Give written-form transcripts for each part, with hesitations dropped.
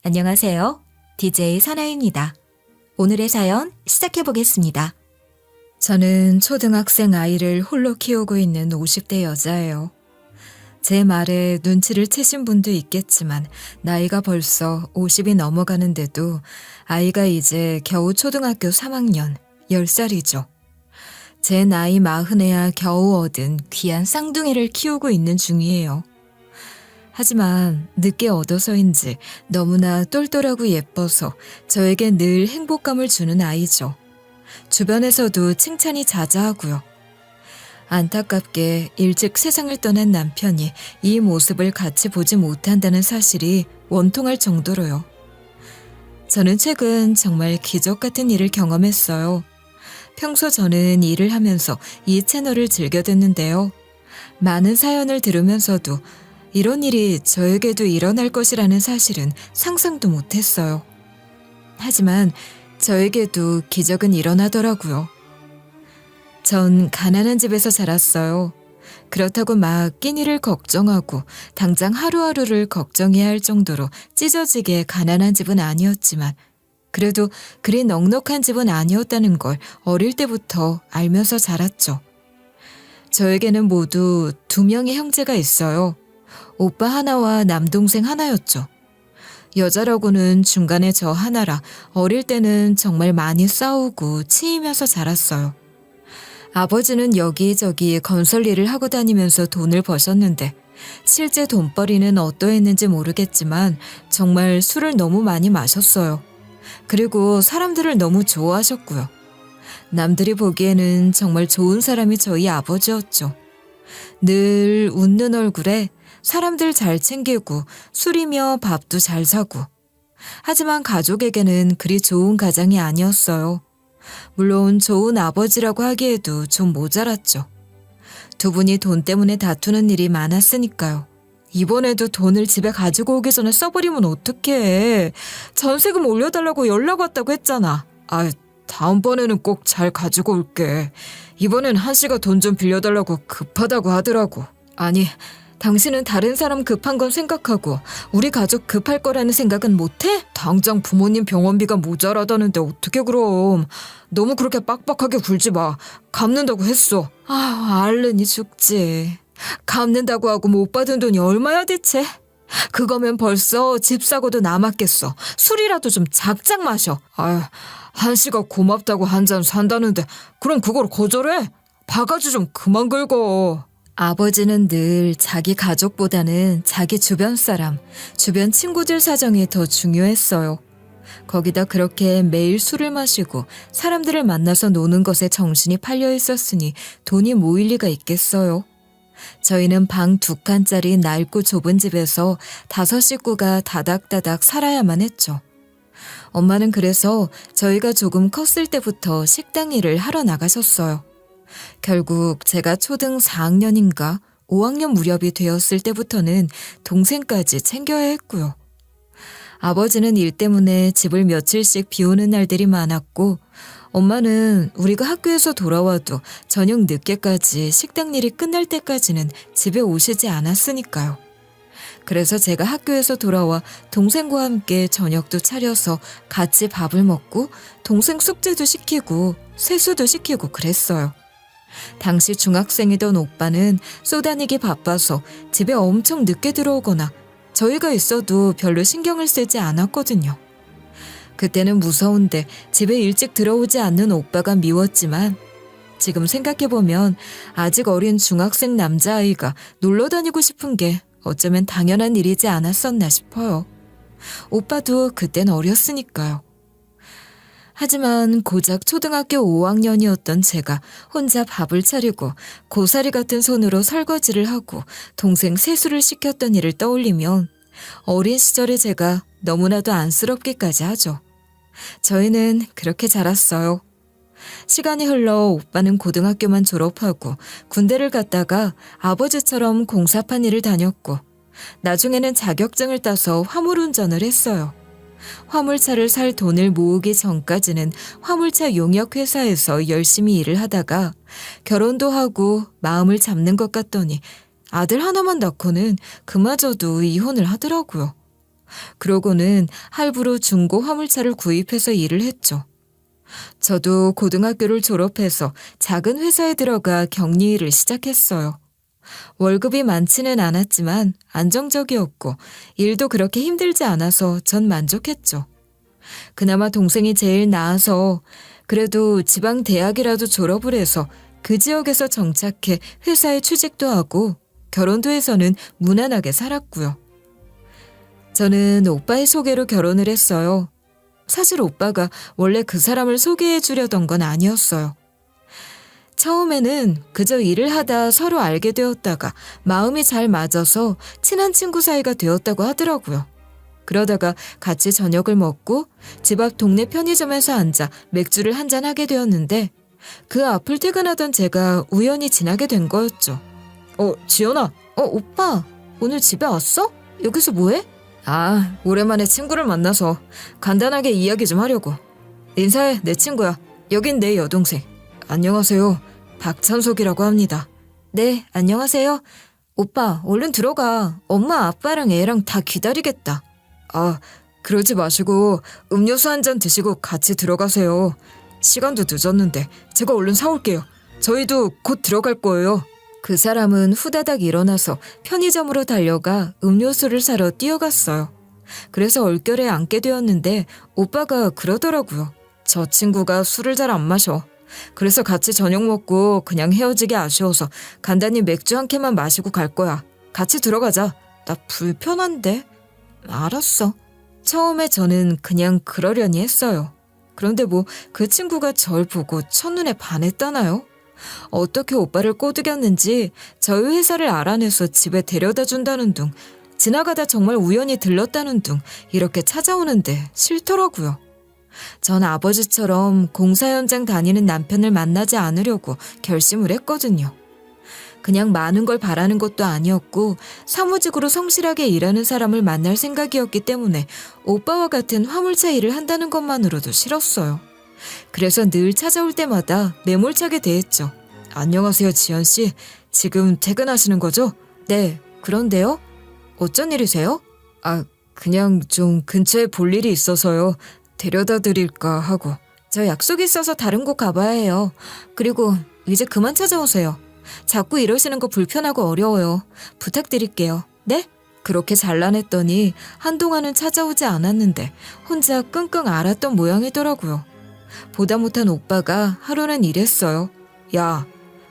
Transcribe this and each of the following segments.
안녕하세요. DJ 사나입니다. 오늘의 사연 시작해 보겠습니다. 저는 초등학생 아이를 홀로 키우고 있는 50대 여자예요. 제 말에 눈치를 채신 분도 있겠지만 나이가 벌써 50이 넘어가는데도 아이가 이제 겨우 초등학교 3학년, 10살이죠. 제 나이 40에야 겨우 얻은 귀한 쌍둥이를 키우고 있는 중이에요. 하지만 늦게 얻어서인지 너무나 똘똘하고 예뻐서 저에게 늘 행복감을 주는 아이죠. 주변에서도 칭찬이 자자하고요. 안타깝게 일찍 세상을 떠난 남편이 이 모습을 같이 보지 못한다는 사실이 원통할 정도로요. 저는 최근 정말 기적 같은 일을 경험했어요. 평소 저는 일을 하면서 이 채널을 즐겨 듣는데요. 많은 사연을 들으면서도 이런 일이 저에게도 일어날 것이라는 사실은 상상도 못했어요. 하지만 저에게도 기적은 일어나더라고요. 전 가난한 집에서 자랐어요. 그렇다고 막 끼니를 걱정하고 당장 하루하루를 걱정해야 할 정도로 찢어지게 가난한 집은 아니었지만 그래도 그리 넉넉한 집은 아니었다는 걸 어릴 때부터 알면서 자랐죠. 저에게는 모두 2명의 형제가 있어요. 오빠 하나와 남동생 하나였죠. 여자라고는 중간에 저 하나라 어릴 때는 정말 많이 싸우고 치이면서 자랐어요. 아버지는 여기저기 건설 일을 하고 다니면서 돈을 버셨는데 실제 돈벌이는 어떠했는지 모르겠지만 정말 술을 너무 많이 마셨어요. 그리고 사람들을 너무 좋아하셨고요. 남들이 보기에는 정말 좋은 사람이 저희 아버지였죠. 늘 웃는 얼굴에 사람들 잘 챙기고 술이며 밥도 잘 사고. 하지만 가족에게는 그리 좋은 가장이 아니었어요. 물론 좋은 아버지라고 하기에도 좀 모자랐죠. 두 분이 돈 때문에 다투는 일이 많았으니까요. 이번에도 돈을 집에 가지고 오기 전에 써버리면 어떡해. 전세금 올려달라고 연락 왔다고 했잖아. 다음번에는 꼭 잘 가지고 올게. 이번엔 한씨가 돈 좀 빌려달라고 급하다고 하더라고. 아니, 당신은 다른 사람 급한 건 생각하고 우리 가족 급할 거라는 생각은 못해? 당장 부모님 병원비가 모자라다는데 어떻게 그럼. 너무 그렇게 빡빡하게 굴지 마. 갚는다고 했어. 알른이 죽지. 갚는다고 하고 못 받은 돈이 얼마야 대체? 그거면 벌써 집 사고도 남았겠어. 술이라도 좀 작작 마셔. 한씨가 고맙다고 한 잔 산다는데 그럼 그걸 거절해? 바가지 좀 그만 긁어. 아버지는 늘 자기 가족보다는 자기 주변 사람, 주변 친구들 사정이 더 중요했어요. 거기다 그렇게 매일 술을 마시고 사람들을 만나서 노는 것에 정신이 팔려 있었으니 돈이 모일 리가 있겠어요. 저희는 방 2칸짜리 낡고 좁은 집에서 5 식구가 다닥다닥 살아야만 했죠. 엄마는 그래서 저희가 조금 컸을 때부터 식당 일을 하러 나가셨어요. 결국 제가 초등 4학년인가 5학년 무렵이 되었을 때부터는 동생까지 챙겨야 했고요. 아버지는 일 때문에 집을 며칠씩 비우는 날들이 많았고 엄마는 우리가 학교에서 돌아와도 저녁 늦게까지 식당 일이 끝날 때까지는 집에 오시지 않았으니까요. 그래서 제가 학교에서 돌아와 동생과 함께 저녁도 차려서 같이 밥을 먹고 동생 숙제도 시키고 세수도 시키고 그랬어요. 당시 중학생이던 오빠는 쏘다니기 바빠서 집에 엄청 늦게 들어오거나 저희가 있어도 별로 신경을 쓰지 않았거든요. 그때는 무서운데 집에 일찍 들어오지 않는 오빠가 미웠지만 지금 생각해보면 아직 어린 중학생 남자아이가 놀러 다니고 싶은 게 어쩌면 당연한 일이지 않았었나 싶어요. 오빠도 그땐 어렸으니까요. 하지만 고작 초등학교 5학년이었던 제가 혼자 밥을 차리고 고사리 같은 손으로 설거지를 하고 동생 세수를 시켰던 일을 떠올리면 어린 시절의 제가 너무나도 안쓰럽기까지 하죠. 저희는 그렇게 자랐어요. 시간이 흘러 오빠는 고등학교만 졸업하고 군대를 갔다가 아버지처럼 공사판 일을 다녔고 나중에는 자격증을 따서 화물운전을 했어요. 화물차를 살 돈을 모으기 전까지는 화물차 용역회사에서 열심히 일을 하다가 결혼도 하고 마음을 잡는 것 같더니 아들 하나만 낳고는 그마저도 이혼을 하더라고요. 그러고는 할부로 중고 화물차를 구입해서 일을 했죠. 저도 고등학교를 졸업해서 작은 회사에 들어가 격리 일을 시작했어요. 월급이 많지는 않았지만 안정적이었고 일도 그렇게 힘들지 않아서 전 만족했죠. 그나마 동생이 제일 나아서 그래도 지방 대학이라도 졸업을 해서 그 지역에서 정착해 회사에 취직도 하고 결혼도 해서는 무난하게 살았고요. 저는 오빠의 소개로 결혼을 했어요. 사실 오빠가 원래 그 사람을 소개해 주려던 건 아니었어요. 처음에는 그저 일을 하다 서로 알게 되었다가 마음이 잘 맞아서 친한 친구 사이가 되었다고 하더라고요. 그러다가 같이 저녁을 먹고 집 앞 동네 편의점에서 앉아 맥주를 한잔 하게 되었는데 그 앞을 퇴근하던 제가 우연히 지나게 된 거였죠. 지연아. 오빠. 오늘 집에 왔어? 여기서 뭐해? 오랜만에 친구를 만나서 간단하게 이야기 좀 하려고. 인사해, 내 친구야. 여긴 내 여동생. 안녕하세요. 박찬석이라고 합니다. 네, 안녕하세요. 오빠, 얼른 들어가. 엄마, 아빠랑 애랑 다 기다리겠다. 그러지 마시고 음료수 한 잔 드시고 같이 들어가세요. 시간도 늦었는데 제가 얼른 사올게요. 저희도 곧 들어갈 거예요. 그 사람은 후다닥 일어나서 편의점으로 달려가 음료수를 사러 뛰어갔어요. 그래서 얼결에 앉게 되었는데 오빠가 그러더라고요. 저 친구가 술을 잘 안 마셔. 그래서 같이 저녁 먹고 그냥 헤어지기 아쉬워서 간단히 맥주 한 캔만 마시고 갈 거야. 같이 들어가자. 나 불편한데? 알았어. 처음에 저는 그냥 그러려니 했어요. 그런데 그 친구가 절 보고 첫눈에 반했다나요? 어떻게 오빠를 꼬드겼는지 저희 회사를 알아내서 집에 데려다 준다는 둥, 지나가다 정말 우연히 들렀다는 둥 이렇게 찾아오는데 싫더라고요. 전 아버지처럼 공사 현장 다니는 남편을 만나지 않으려고 결심을 했거든요. 그냥 많은 걸 바라는 것도 아니었고 사무직으로 성실하게 일하는 사람을 만날 생각이었기 때문에 오빠와 같은 화물차 일을 한다는 것만으로도 싫었어요. 그래서 늘 찾아올 때마다 매몰차게 대했죠. 안녕하세요, 지연씨. 지금 퇴근하시는 거죠? 네, 그런데요? 어쩐 일이세요? 그냥 좀 근처에 볼 일이 있어서요. 데려다 드릴까 하고. 저 약속이 있어서 다른 곳 가봐야 해요. 그리고 이제 그만 찾아오세요. 자꾸 이러시는 거 불편하고 어려워요. 부탁드릴게요. 네? 그렇게 잘라냈더니 한동안은 찾아오지 않았는데 혼자 끙끙 앓았던 모양이더라고요. 보다 못한 오빠가 하루는 이랬어요. 야,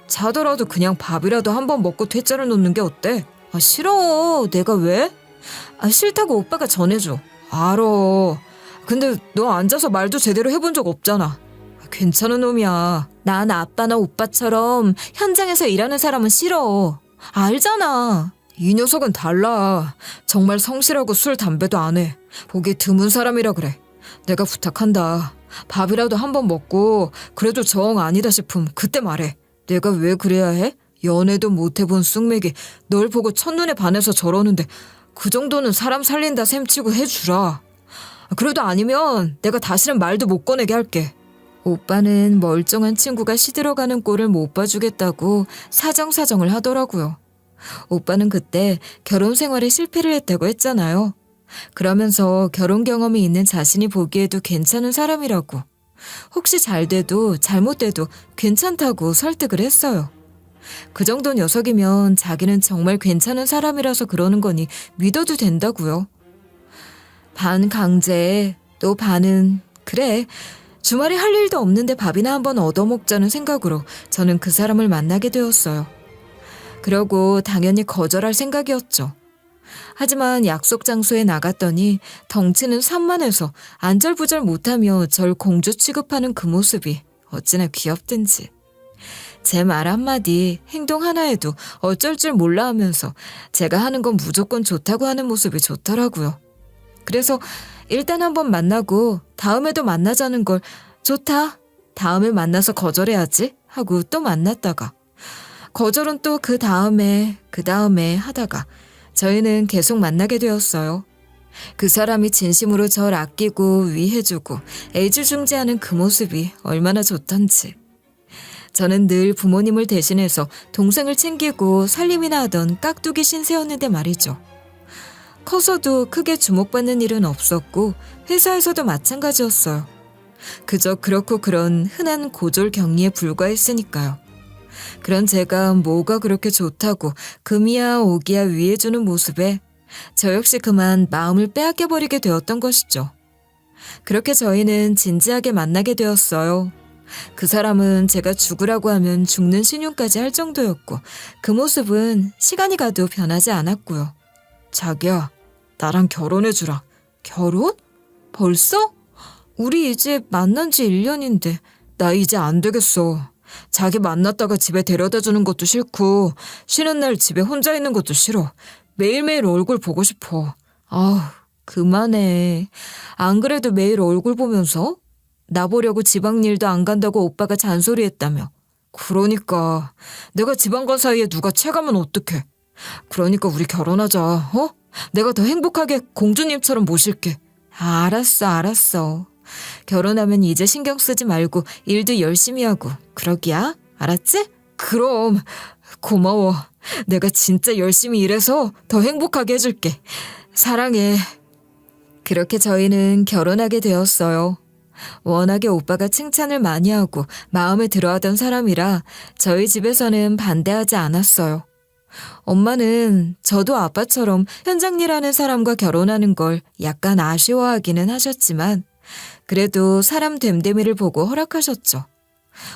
자더라도 그냥 밥이라도 한번 먹고 퇴짜를 놓는 게 어때? 싫어. 내가 왜? 싫다고 오빠가 전해줘. 알아. 근데 너 앉아서 말도 제대로 해본 적 없잖아. 괜찮은 놈이야. 난 아빠나 오빠처럼 현장에서 일하는 사람은 싫어. 알잖아. 이 녀석은 달라. 정말 성실하고 술, 담배도 안 해. 보기 드문 사람이라 그래. 내가 부탁한다. 밥이라도 한번 먹고 그래도 정 아니다 싶음 그때 말해. 내가 왜 그래야 해? 연애도 못 해본 쑥맥이 널 보고 첫눈에 반해서 저러는데 그 정도는 사람 살린다 셈치고 해주라. 그래도 아니면 내가 다시는 말도 못 꺼내게 할게. 오빠는 멀쩡한 친구가 시들어가는 꼴을 못 봐주겠다고 사정사정을 하더라고요. 오빠는 그때 결혼 생활에 실패를 했다고 했잖아요. 그러면서 결혼 경험이 있는 자신이 보기에도 괜찮은 사람이라고. 혹시 잘 돼도 잘못돼도 괜찮다고 설득을 했어요. 그 정도 녀석이면 자기는 정말 괜찮은 사람이라서 그러는 거니 믿어도 된다고요. 반 강제, 또 반은 그래, 주말에 할 일도 없는데 밥이나 한번 얻어먹자는 생각으로 저는 그 사람을 만나게 되었어요. 그러고 당연히 거절할 생각이었죠. 하지만 약속 장소에 나갔더니 덩치는 산만해서 안절부절 못하며 절 공주 취급하는 그 모습이 어찌나 귀엽든지. 제 말 한마디, 행동 하나에도 어쩔 줄 몰라 하면서 제가 하는 건 무조건 좋다고 하는 모습이 좋더라고요. 그래서 일단 한번 만나고 다음에도 만나자는 걸 좋다, 다음에 만나서 거절해야지 하고 또 만났다가 거절은 또 그 다음에 하다가 저희는 계속 만나게 되었어요. 그 사람이 진심으로 절 아끼고 위해주고 애지중지하는 그 모습이 얼마나 좋던지. 저는 늘 부모님을 대신해서 동생을 챙기고 살림이나 하던 깍두기 신세였는데 말이죠. 커서도 크게 주목받는 일은 없었고 회사에서도 마찬가지였어요. 그저 그렇고 그런 흔한 고졸 경리에 불과했으니까요. 그런 제가 뭐가 그렇게 좋다고 금이야 오기야 위해주는 모습에 저 역시 그만 마음을 빼앗겨버리게 되었던 것이죠. 그렇게 저희는 진지하게 만나게 되었어요. 그 사람은 제가 죽으라고 하면 죽는 신용까지 할 정도였고 그 모습은 시간이 가도 변하지 않았고요. 자기야, 나랑 결혼해주라. 결혼? 벌써? 우리 이제 만난 지 1년인데 나 이제 안 되겠어. 자기 만났다가 집에 데려다 주는 것도 싫고 쉬는 날 집에 혼자 있는 것도 싫어. 매일매일 얼굴 보고 싶어. 아우, 그만해. 안 그래도 매일 얼굴 보면서 나 보려고 지방 일도 안 간다고 오빠가 잔소리했다며. 그러니까 내가 지방 간 사이에 누가 채가면 어떡해. 그러니까 우리 결혼하자. 어? 내가 더 행복하게 공주님처럼 모실게. 알았어. 결혼하면 이제 신경 쓰지 말고 일도 열심히 하고 그러기야. 알았지? 그럼 고마워. 내가 진짜 열심히 일해서 더 행복하게 해줄게. 사랑해. 그렇게 저희는 결혼하게 되었어요. 워낙에 오빠가 칭찬을 많이 하고 마음에 들어하던 사람이라 저희 집에서는 반대하지 않았어요. 엄마는 저도 아빠처럼 현장 일하는 사람과 결혼하는 걸 약간 아쉬워하기는 하셨지만 그래도 사람 됨됨이를 보고 허락하셨죠.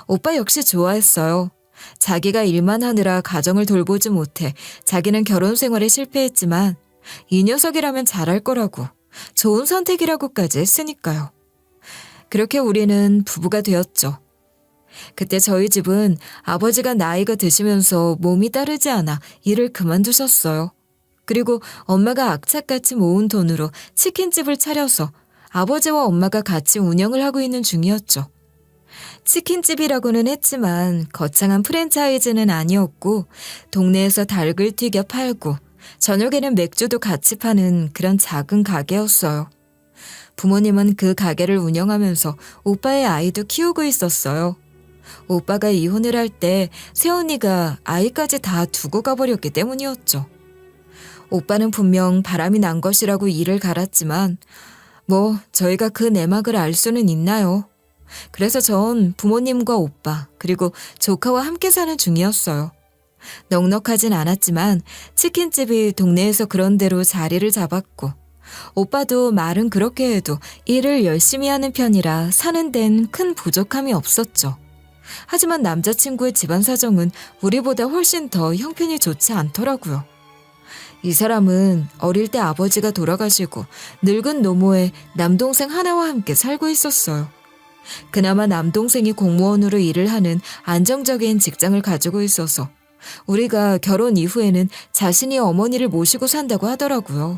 오빠 역시 좋아했어요. 자기가 일만 하느라 가정을 돌보지 못해 자기는 결혼 생활에 실패했지만 이 녀석이라면 잘할 거라고 좋은 선택이라고까지 했으니까요. 그렇게 우리는 부부가 되었죠. 그때 저희 집은 아버지가 나이가 드시면서 몸이 따르지 않아 일을 그만두셨어요. 그리고 엄마가 악착같이 모은 돈으로 치킨집을 차려서 아버지와 엄마가 같이 운영을 하고 있는 중이었죠. 치킨집이라고는 했지만 거창한 프랜차이즈는 아니었고 동네에서 닭을 튀겨 팔고 저녁에는 맥주도 같이 파는 그런 작은 가게였어요. 부모님은 그 가게를 운영하면서 오빠의 아이도 키우고 있었어요. 오빠가 이혼을 할 때 새언니가 아이까지 다 두고 가버렸기 때문이었죠. 오빠는 분명 바람이 난 것이라고 이를 갈았지만 뭐 저희가 그 내막을 알 수는 있나요? 그래서 전 부모님과 오빠 그리고 조카와 함께 사는 중이었어요. 넉넉하진 않았지만 치킨집이 동네에서 그런 대로 자리를 잡았고 오빠도 말은 그렇게 해도 일을 열심히 하는 편이라 사는 데는 큰 부족함이 없었죠. 하지만 남자친구의 집안 사정은 우리보다 훨씬 더 형편이 좋지 않더라고요. 이 사람은 어릴 때 아버지가 돌아가시고 늙은 노모의 남동생 하나와 함께 살고 있었어요. 그나마 남동생이 공무원으로 일을 하는 안정적인 직장을 가지고 있어서 우리가 결혼 이후에는 자신이 어머니를 모시고 산다고 하더라고요.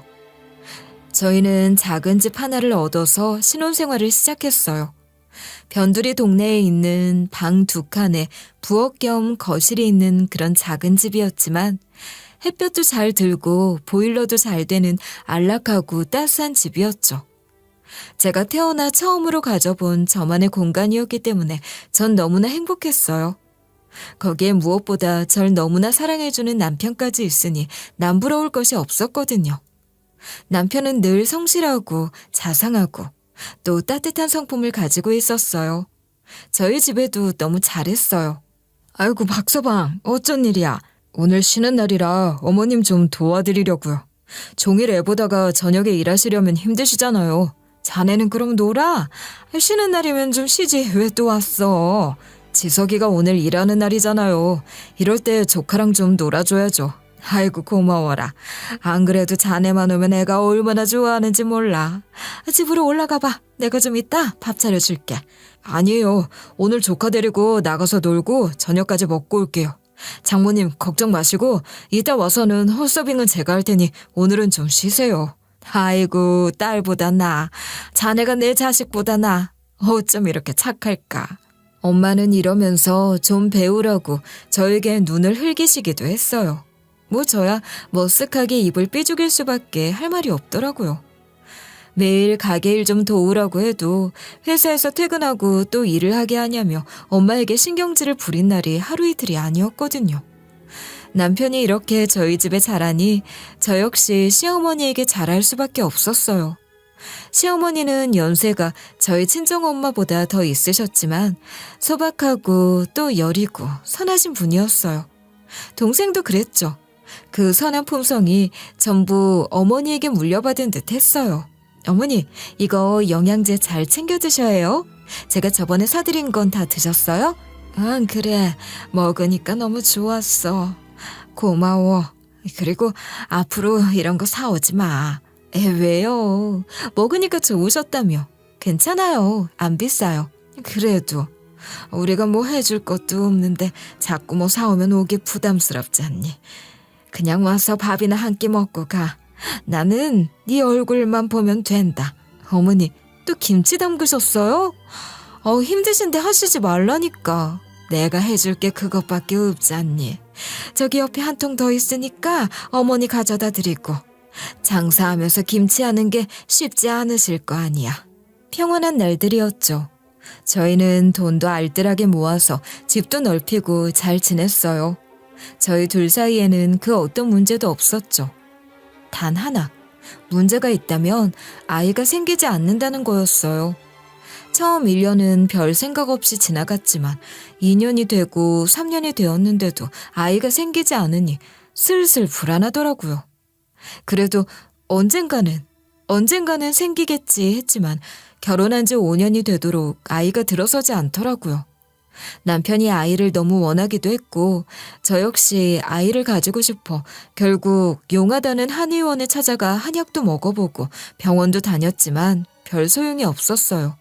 저희는 작은 집 하나를 얻어서 신혼생활을 시작했어요. 변두리 동네에 있는 방 2칸에 부엌 겸 거실이 있는 그런 작은 집이었지만 햇볕도 잘 들고 보일러도 잘 되는 안락하고 따스한 집이었죠. 제가 태어나 처음으로 가져본 저만의 공간이었기 때문에 전 너무나 행복했어요. 거기에 무엇보다 절 너무나 사랑해주는 남편까지 있으니 남부러울 것이 없었거든요. 남편은 늘 성실하고 자상하고 또 따뜻한 성품을 가지고 있었어요. 저희 집에도 너무 잘했어요. 아이고 박서방, 어쩐 일이야? 오늘 쉬는 날이라 어머님 좀 도와드리려고요. 종일 애보다가 저녁에 일하시려면 힘드시잖아요. 자네는 그럼 놀아? 쉬는 날이면 좀 쉬지 왜 또 왔어? 지석이가 오늘 일하는 날이잖아요. 이럴 때 조카랑 좀 놀아줘야죠. 아이고 고마워라. 안 그래도 자네만 오면 애가 얼마나 좋아하는지 몰라. 집으로 올라가 봐. 내가 좀 이따 밥 차려줄게. 아니에요. 오늘 조카 데리고 나가서 놀고 저녁까지 먹고 올게요. 장모님 걱정 마시고 이따 와서는 홀서빙은 제가 할 테니 오늘은 좀 쉬세요. 아이고 딸보다 나. 자네가 내 자식보다 나. 어쩜 이렇게 착할까. 엄마는 이러면서 좀 배우라고 저에게 눈을 흘기시기도 했어요. 뭐 저야 머쓱하게 입을 삐죽일 수밖에 할 말이 없더라고요. 매일 가게 일 좀 도우라고 해도 회사에서 퇴근하고 또 일을 하게 하냐며 엄마에게 신경질을 부린 날이 하루 이틀이 아니었거든요. 남편이 이렇게 저희 집에 자라니 저 역시 시어머니에게 잘할 수밖에 없었어요. 시어머니는 연세가 저희 친정엄마보다 더 있으셨지만 소박하고 또 여리고 선하신 분이었어요. 동생도 그랬죠. 그 선한 품성이 전부 어머니에게 물려받은 듯 했어요. 어머니, 이거 영양제 잘 챙겨 드셔야 해요. 제가 저번에 사드린 건 다 드셨어요? 응, 그래. 먹으니까 너무 좋았어. 고마워. 그리고 앞으로 이런 거 사오지 마. 왜요? 먹으니까 좋으셨다며. 괜찮아요. 안 비싸요. 그래도 우리가 뭐 해줄 것도 없는데 자꾸 뭐 사오면 오기 부담스럽지 않니? 그냥 와서 밥이나 한 끼 먹고 가. 나는 네 얼굴만 보면 된다. 어머니, 또 김치 담그셨어요? 힘드신데 하시지 말라니까. 내가 해줄 게 그것밖에 없지 않니? 저기 옆에 한 통 더 있으니까 어머니 가져다 드리고. 장사하면서 김치하는 게 쉽지 않으실 거 아니야. 평온한 날들이었죠. 저희는 돈도 알뜰하게 모아서 집도 넓히고 잘 지냈어요. 저희 둘 사이에는 그 어떤 문제도 없었죠. 단 하나, 문제가 있다면 아이가 생기지 않는다는 거였어요. 처음 1년은 별 생각 없이 지나갔지만 2년이 되고 3년이 되었는데도 아이가 생기지 않으니 슬슬 불안하더라고요. 그래도 언젠가는 생기겠지 했지만 결혼한 지 5년이 되도록 아이가 들어서지 않더라고요. 남편이 아이를 너무 원하기도 했고 저 역시 아이를 가지고 싶어 결국 용하다는 한의원에 찾아가 한약도 먹어보고 병원도 다녔지만 별 소용이 없었어요.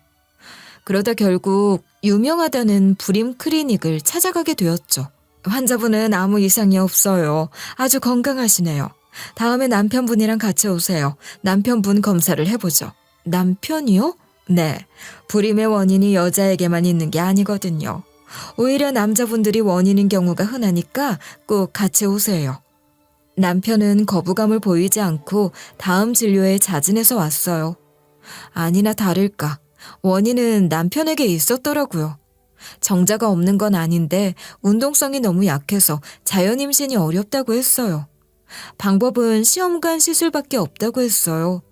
그러다 결국 유명하다는 불임 클리닉을 찾아가게 되었죠. 환자분은 아무 이상이 없어요. 아주 건강하시네요. 다음에 남편분이랑 같이 오세요. 남편분 검사를 해보죠. 남편이요? 네. 불임의 원인이 여자에게만 있는 게 아니거든요. 오히려 남자분들이 원인인 경우가 흔하니까 꼭 같이 오세요. 남편은 거부감을 보이지 않고 다음 진료에 자진해서 왔어요. 아니나 다를까 원인은 남편에게 있었더라고요. 정자가 없는 건 아닌데 운동성이 너무 약해서 자연 임신이 어렵다고 했어요. 방법은 시험관 시술밖에 없다고 했어요.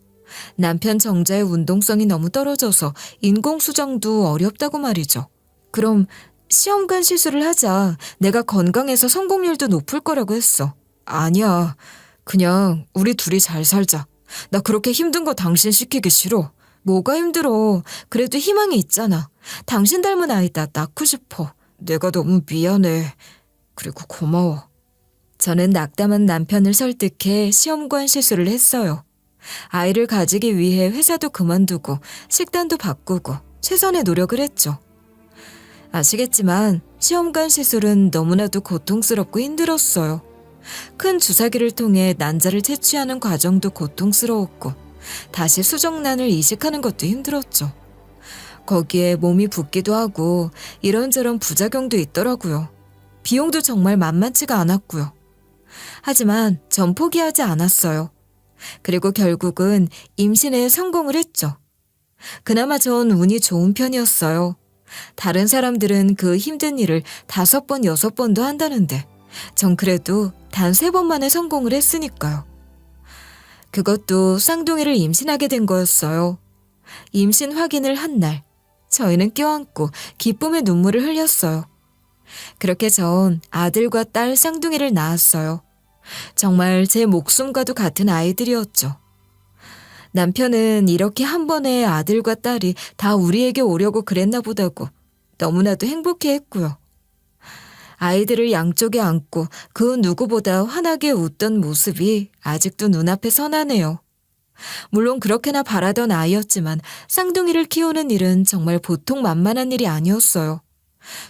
남편 정자의 운동성이 너무 떨어져서 인공수정도 어렵다고 말이죠. 그럼 시험관 시술을 하자. 내가 건강해서 성공률도 높을 거라고 했어. 아니야. 그냥 우리 둘이 잘 살자. 나 그렇게 힘든 거 당신 시키기 싫어. 뭐가 힘들어. 그래도 희망이 있잖아. 당신 닮은 아이다 낳고 싶어. 내가 너무 미안해. 그리고 고마워. 저는 낙담한 남편을 설득해 시험관 시술을 했어요. 아이를 가지기 위해 회사도 그만두고 식단도 바꾸고 최선의 노력을 했죠. 아시겠지만 시험관 시술은 너무나도 고통스럽고 힘들었어요. 큰 주사기를 통해 난자를 채취하는 과정도 고통스러웠고 다시 수정란을 이식하는 것도 힘들었죠. 거기에 몸이 붓기도 하고 이런저런 부작용도 있더라고요. 비용도 정말 만만치가 않았고요. 하지만 전 포기하지 않았어요. 그리고 결국은 임신에 성공을 했죠. 그나마 전 운이 좋은 편이었어요. 다른 사람들은 그 힘든 일을 5번, 6번도 한다는데 전 그래도 단 3번만에 성공을 했으니까요. 그것도 쌍둥이를 임신하게 된 거였어요. 임신 확인을 한 날 저희는 껴안고 기쁨의 눈물을 흘렸어요. 그렇게 전 아들과 딸 쌍둥이를 낳았어요. 정말 제 목숨과도 같은 아이들이었죠. 남편은 이렇게 한 번에 아들과 딸이 다 우리에게 오려고 그랬나 보다고 너무나도 행복해했고요. 아이들을 양쪽에 안고 그 누구보다 환하게 웃던 모습이 아직도 눈앞에 선하네요. 물론 그렇게나 바라던 아이였지만 쌍둥이를 키우는 일은 정말 보통 만만한 일이 아니었어요.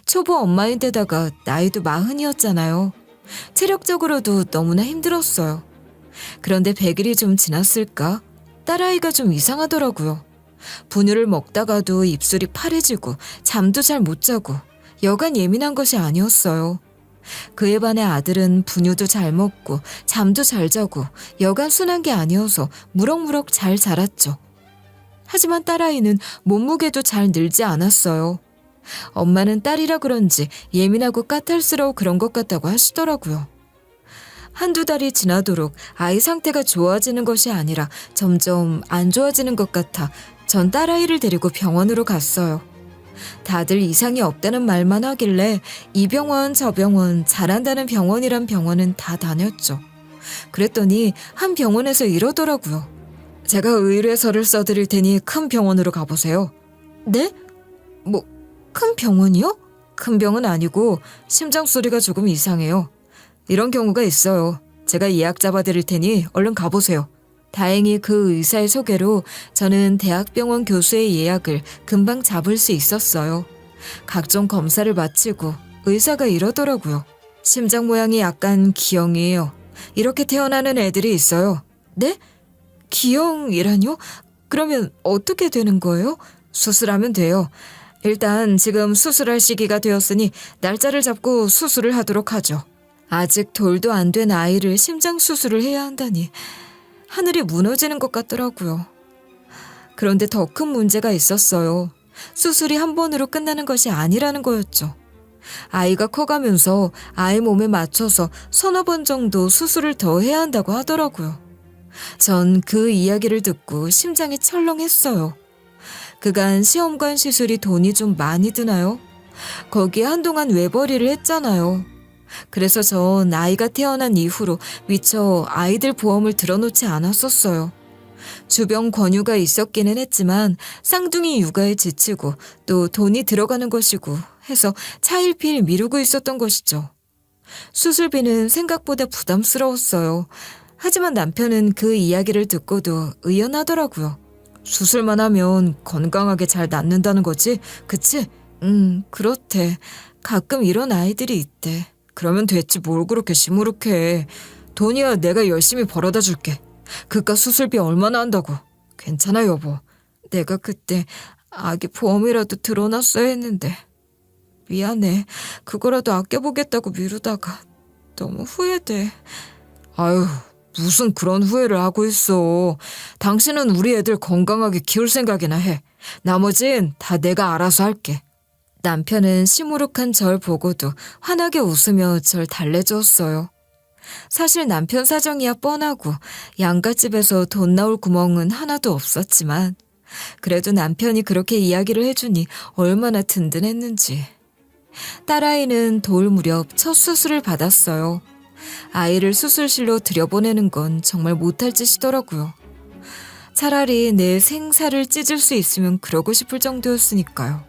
초보 엄마인데다가 나이도 40이었잖아요. 체력적으로도 너무나 힘들었어요. 그런데 100일이 좀 지났을까? 딸아이가 좀 이상하더라고요. 분유를 먹다가도 입술이 파래지고 잠도 잘 못 자고 여간 예민한 것이 아니었어요. 그에 반해 아들은 분유도 잘 먹고 잠도 잘 자고 여간 순한 게 아니어서 무럭무럭 잘 자랐죠. 하지만 딸아이는 몸무게도 잘 늘지 않았어요. 엄마는 딸이라 그런지 예민하고 까탈스러워 그런 것 같다고 하시더라고요. 한두 달이 지나도록 아이 상태가 좋아지는 것이 아니라 점점 안 좋아지는 것 같아 전 딸아이를 데리고 병원으로 갔어요. 다들 이상이 없다는 말만 하길래 이 병원 저 병원 잘한다는 병원이란 병원은 다 다녔죠. 그랬더니 한 병원에서 이러더라고요. 제가 의뢰서를 써드릴 테니 큰 병원으로 가보세요. 네? 뭐 큰 병원이요? 큰 병은 아니고 심장 소리가 조금 이상해요. 이런 경우가 있어요. 제가 예약 잡아드릴 테니 얼른 가보세요. 다행히 그 의사의 소개로 저는 대학병원 교수의 예약을 금방 잡을 수 있었어요. 각종 검사를 마치고 의사가 이러더라고요. 심장 모양이 약간 기형이에요. 이렇게 태어나는 애들이 있어요. 네? 기형이라뇨? 그러면 어떻게 되는 거예요? 수술하면 돼요. 일단 지금 수술할 시기가 되었으니 날짜를 잡고 수술을 하도록 하죠. 아직 돌도 안 된 아이를 심장 수술을 해야 한다니 하늘이 무너지는 것 같더라고요. 그런데 더 큰 문제가 있었어요. 수술이 한 번으로 끝나는 것이 아니라는 거였죠. 아이가 커가면서 아이 몸에 맞춰서 서너 번 정도 수술을 더 해야 한다고 하더라고요. 전 그 이야기를 듣고 심장이 철렁했어요. 그간 시험관 시술이 돈이 좀 많이 드나요? 거기에 한동안 외벌이를 했잖아요. 그래서 전 아이가 태어난 이후로 미처 아이들 보험을 들어놓지 않았었어요. 주변 권유가 있었기는 했지만 쌍둥이 육아에 지치고 또 돈이 들어가는 것이고 해서 차일피일 미루고 있었던 것이죠. 수술비는 생각보다 부담스러웠어요. 하지만 남편은 그 이야기를 듣고도 의연하더라고요. 수술만 하면 건강하게 잘 낫는다는 거지? 그치? 그렇대. 가끔 이런 아이들이 있대. 그러면 됐지 뭘 그렇게 시무룩해. 돈이야 내가 열심히 벌어다 줄게. 그깟 수술비 얼마나 한다고. 괜찮아 여보. 내가 그때 아기 보험이라도 들어놨어야 했는데. 미안해. 그거라도 아껴보겠다고 미루다가 너무 후회돼. 아유 무슨 그런 후회를 하고 있어. 당신은 우리 애들 건강하게 키울 생각이나 해. 나머진 다 내가 알아서 할게. 남편은 시무룩한 절 보고도 환하게 웃으며 절 달래주었어요. 사실 남편 사정이야 뻔하고 양갓집에서 돈 나올 구멍은 하나도 없었지만 그래도 남편이 그렇게 이야기를 해주니 얼마나 든든했는지. 딸아이는 돌 무렵 첫 수술을 받았어요. 아이를 수술실로 들여보내는 건 정말 못할 짓이더라고요. 차라리 내 생사를 찢을 수 있으면 그러고 싶을 정도였으니까요.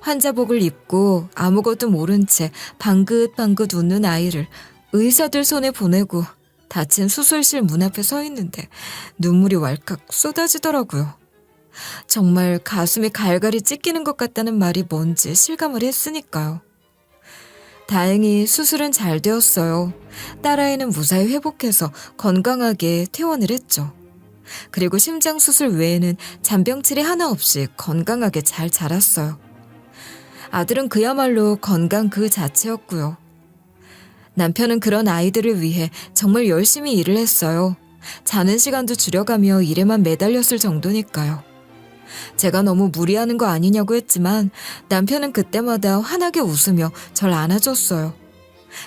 환자복을 입고 아무것도 모른 채 방긋방긋 웃는 아이를 의사들 손에 보내고 닫힌 수술실 문 앞에 서 있는데 눈물이 왈칵 쏟아지더라고요. 정말 가슴이 갈갈이 찢기는 것 같다는 말이 뭔지 실감을 했으니까요. 다행히 수술은 잘 되었어요. 딸아이는 무사히 회복해서 건강하게 퇴원을 했죠. 그리고 심장 수술 외에는 잔병치레 하나 없이 건강하게 잘 자랐어요. 아들은 그야말로 건강 그 자체였고요. 남편은 그런 아이들을 위해 정말 열심히 일을 했어요. 자는 시간도 줄여가며 일에만 매달렸을 정도니까요. 제가 너무 무리하는 거 아니냐고 했지만 남편은 그때마다 환하게 웃으며 절 안아줬어요.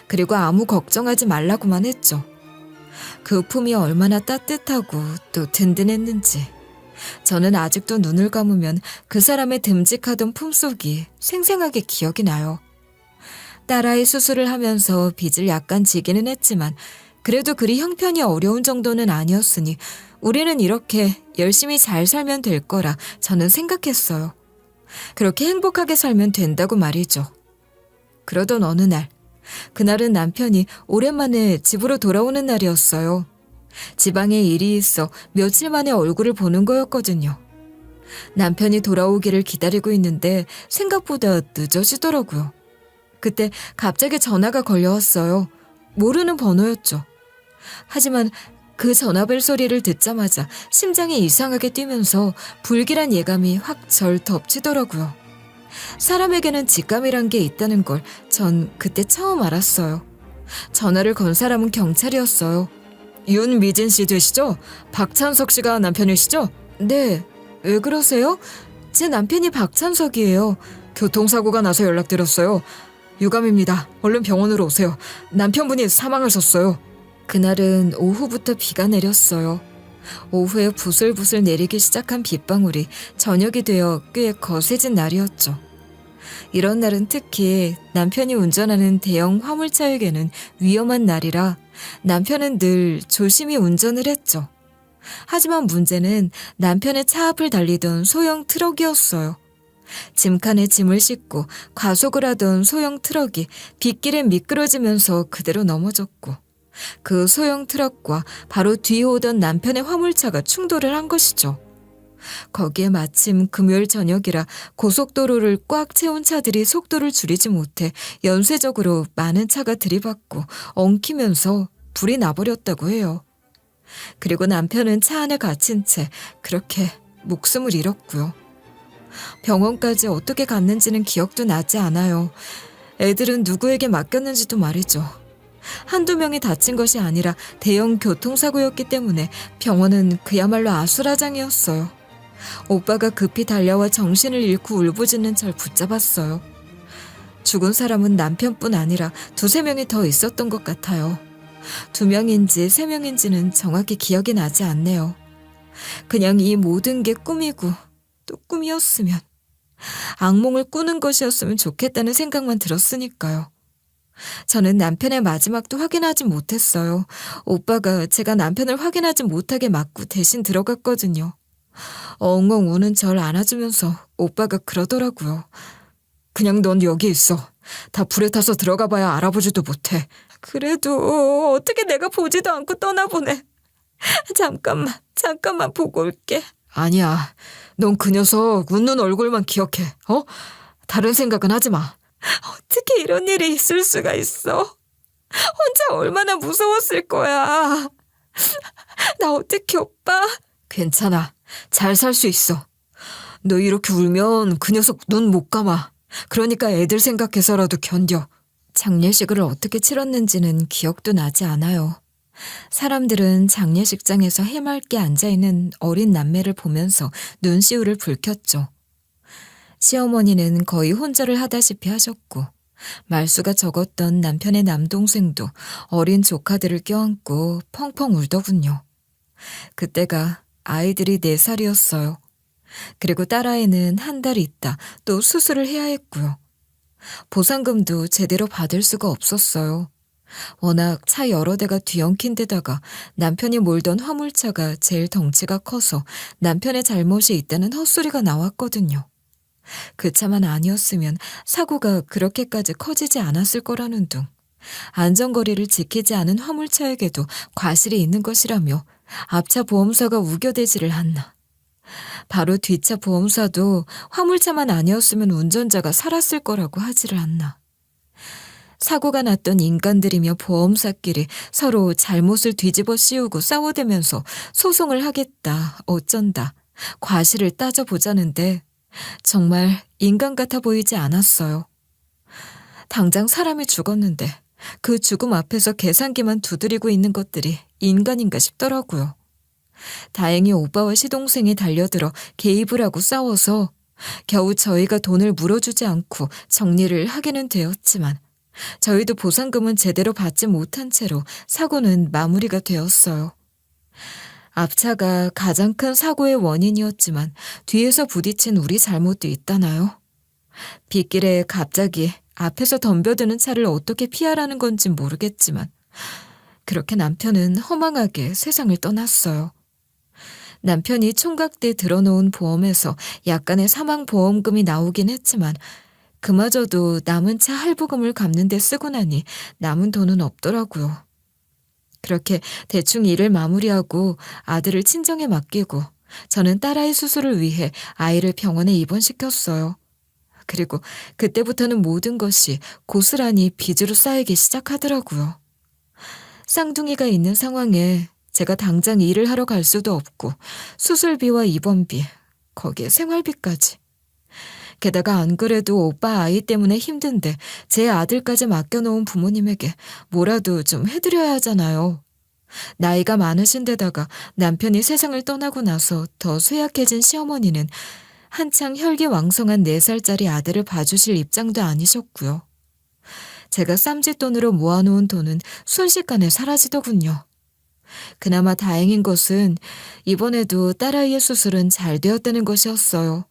그리고 아무 걱정하지 말라고만 했죠. 그 품이 얼마나 따뜻하고 또 든든했는지. 저는 아직도 눈을 감으면 그 사람의 듬직하던 품속이 생생하게 기억이 나요. 딸아이 수술을 하면서 빚을 약간 지기는 했지만 그래도 그리 형편이 어려운 정도는 아니었으니 우리는 이렇게 열심히 잘 살면 될 거라 저는 생각했어요. 그렇게 행복하게 살면 된다고 말이죠. 그러던 어느 날, 그날은 남편이 오랜만에 집으로 돌아오는 날이었어요. 지방에 일이 있어 며칠 만에 얼굴을 보는 거였거든요. 남편이 돌아오기를 기다리고 있는데 생각보다 늦어지더라고요. 그때 갑자기 전화가 걸려왔어요. 모르는 번호였죠. 하지만 그 전화벨 소리를 듣자마자 심장이 이상하게 뛰면서 불길한 예감이 확 절 덮치더라고요. 사람에게는 직감이란 게 있다는 걸 전 그때 처음 알았어요. 전화를 건 사람은 경찰이었어요. 윤미진 씨 되시죠? 박찬석 씨가 남편이시죠? 네. 왜 그러세요? 제 남편이 박찬석이에요. 교통사고가 나서 연락드렸어요. 유감입니다. 얼른 병원으로 오세요. 남편분이 사망하셨어요. 그날은 오후부터 비가 내렸어요. 오후에 부슬부슬 내리기 시작한 빗방울이 저녁이 되어 꽤 거세진 날이었죠. 이런 날은 특히 남편이 운전하는 대형 화물차에게는 위험한 날이라 남편은 늘 조심히 운전을 했죠. 하지만 문제는 남편의 차 앞을 달리던 소형 트럭이었어요. 짐칸에 짐을 싣고 과속을 하던 소형 트럭이 빗길에 미끄러지면서 그대로 넘어졌고 그 소형 트럭과 바로 뒤에 오던 남편의 화물차가 충돌을 한 것이죠. 거기에 마침 금요일 저녁이라 고속도로를 꽉 채운 차들이 속도를 줄이지 못해 연쇄적으로 많은 차가 들이받고 엉키면서 불이 나버렸다고 해요. 그리고 남편은 차 안에 갇힌 채 그렇게 목숨을 잃었고요. 병원까지 어떻게 갔는지는 기억도 나지 않아요. 애들은 누구에게 맡겼는지도 말이죠. 한두 명이 다친 것이 아니라 대형 교통사고였기 때문에 병원은 그야말로 아수라장이었어요. 오빠가 급히 달려와 정신을 잃고 울부짖는 절 붙잡았어요. 죽은 사람은 남편뿐 아니라 두세 명이 더 있었던 것 같아요. 2명인지 3명인지는 정확히 기억이 나지 않네요. 그냥 이 모든 게 꿈이고 또 꿈이었으면, 악몽을 꾸는 것이었으면 좋겠다는 생각만 들었으니까요. 저는 남편의 마지막도 확인하지 못했어요. 오빠가 제가 남편을 확인하지 못하게 막고 대신 들어갔거든요. 엉엉 우는 절 안아주면서 오빠가 그러더라고요. 그냥 넌 여기 있어. 다 불에 타서 들어가 봐야 알아보지도 못해. 그래도 어떻게 내가 보지도 않고 떠나보내. 잠깐만 보고 올게. 아니야. 넌 그 녀석 웃는 얼굴만 기억해. 다른 생각은 하지 마. 어떻게 이런 일이 있을 수가 있어? 혼자 얼마나 무서웠을 거야. 나 어떡해, 오빠? 괜찮아. 잘 살 수 있어. 너 이렇게 울면 그 녀석 눈 못 감아. 그러니까 애들 생각해서라도 견뎌. 장례식을 어떻게 치렀는지는 기억도 나지 않아요. 사람들은 장례식장에서 해맑게 앉아있는 어린 남매를 보면서 눈시울을 붉혔죠. 시어머니는 거의 혼절을 하다시피 하셨고 말수가 적었던 남편의 남동생도 어린 조카들을 껴안고 펑펑 울더군요. 그때가 아이들이 4살이었어요. 그리고 딸아이는 한 달 있다 또 수술을 해야 했고요. 보상금도 제대로 받을 수가 없었어요. 워낙 차 여러 대가 뒤엉킨 데다가 남편이 몰던 화물차가 제일 덩치가 커서 남편의 잘못이 있다는 헛소리가 나왔거든요. 그 차만 아니었으면 사고가 그렇게까지 커지지 않았을 거라는 둥, 안전거리를 지키지 않은 화물차에게도 과실이 있는 것이라며 앞차 보험사가 우겨대지를 않나. 바로 뒷차 보험사도 화물차만 아니었으면 운전자가 살았을 거라고 하지를 않나. 사고가 났던 인간들이며 보험사끼리 서로 잘못을 뒤집어 씌우고 싸워대면서 소송을 하겠다, 어쩐다, 과실을 따져보자는데 정말 인간 같아 보이지 않았어요. 당장 사람이 죽었는데 그 죽음 앞에서 계산기만 두드리고 있는 것들이 인간인가 싶더라고요. 다행히 오빠와 시동생이 달려들어 개입을 하고 싸워서 겨우 저희가 돈을 물어주지 않고 정리를 하기는 되었지만 저희도 보상금은 제대로 받지 못한 채로 사고는 마무리가 되었어요. 앞차가 가장 큰 사고의 원인이었지만 뒤에서 부딪힌 우리 잘못도 있다나요? 빗길에 갑자기 앞에서 덤벼드는 차를 어떻게 피하라는 건진 모르겠지만 그렇게 남편은 허망하게 세상을 떠났어요. 남편이 총각 때 들어놓은 보험에서 약간의 사망보험금이 나오긴 했지만 그마저도 남은 차 할부금을 갚는 데 쓰고 나니 남은 돈은 없더라고요. 그렇게 대충 일을 마무리하고 아들을 친정에 맡기고 저는 딸아이 수술을 위해 아이를 병원에 입원시켰어요. 그리고 그때부터는 모든 것이 고스란히 빚으로 쌓이기 시작하더라고요. 쌍둥이가 있는 상황에 제가 당장 일을 하러 갈 수도 없고 수술비와 입원비, 거기에 생활비까지. 게다가 안 그래도 오빠 아이 때문에 힘든데 제 아들까지 맡겨놓은 부모님에게 뭐라도 좀 해드려야 하잖아요. 나이가 많으신 데다가 남편이 세상을 떠나고 나서 더 쇠약해진 시어머니는 한창 혈기왕성한 4살짜리 아들을 봐주실 입장도 아니셨고요. 제가 쌈짓돈으로 모아놓은 돈은 순식간에 사라지더군요. 그나마 다행인 것은 이번에도 딸아이의 수술은 잘 되었다는 것이었어요.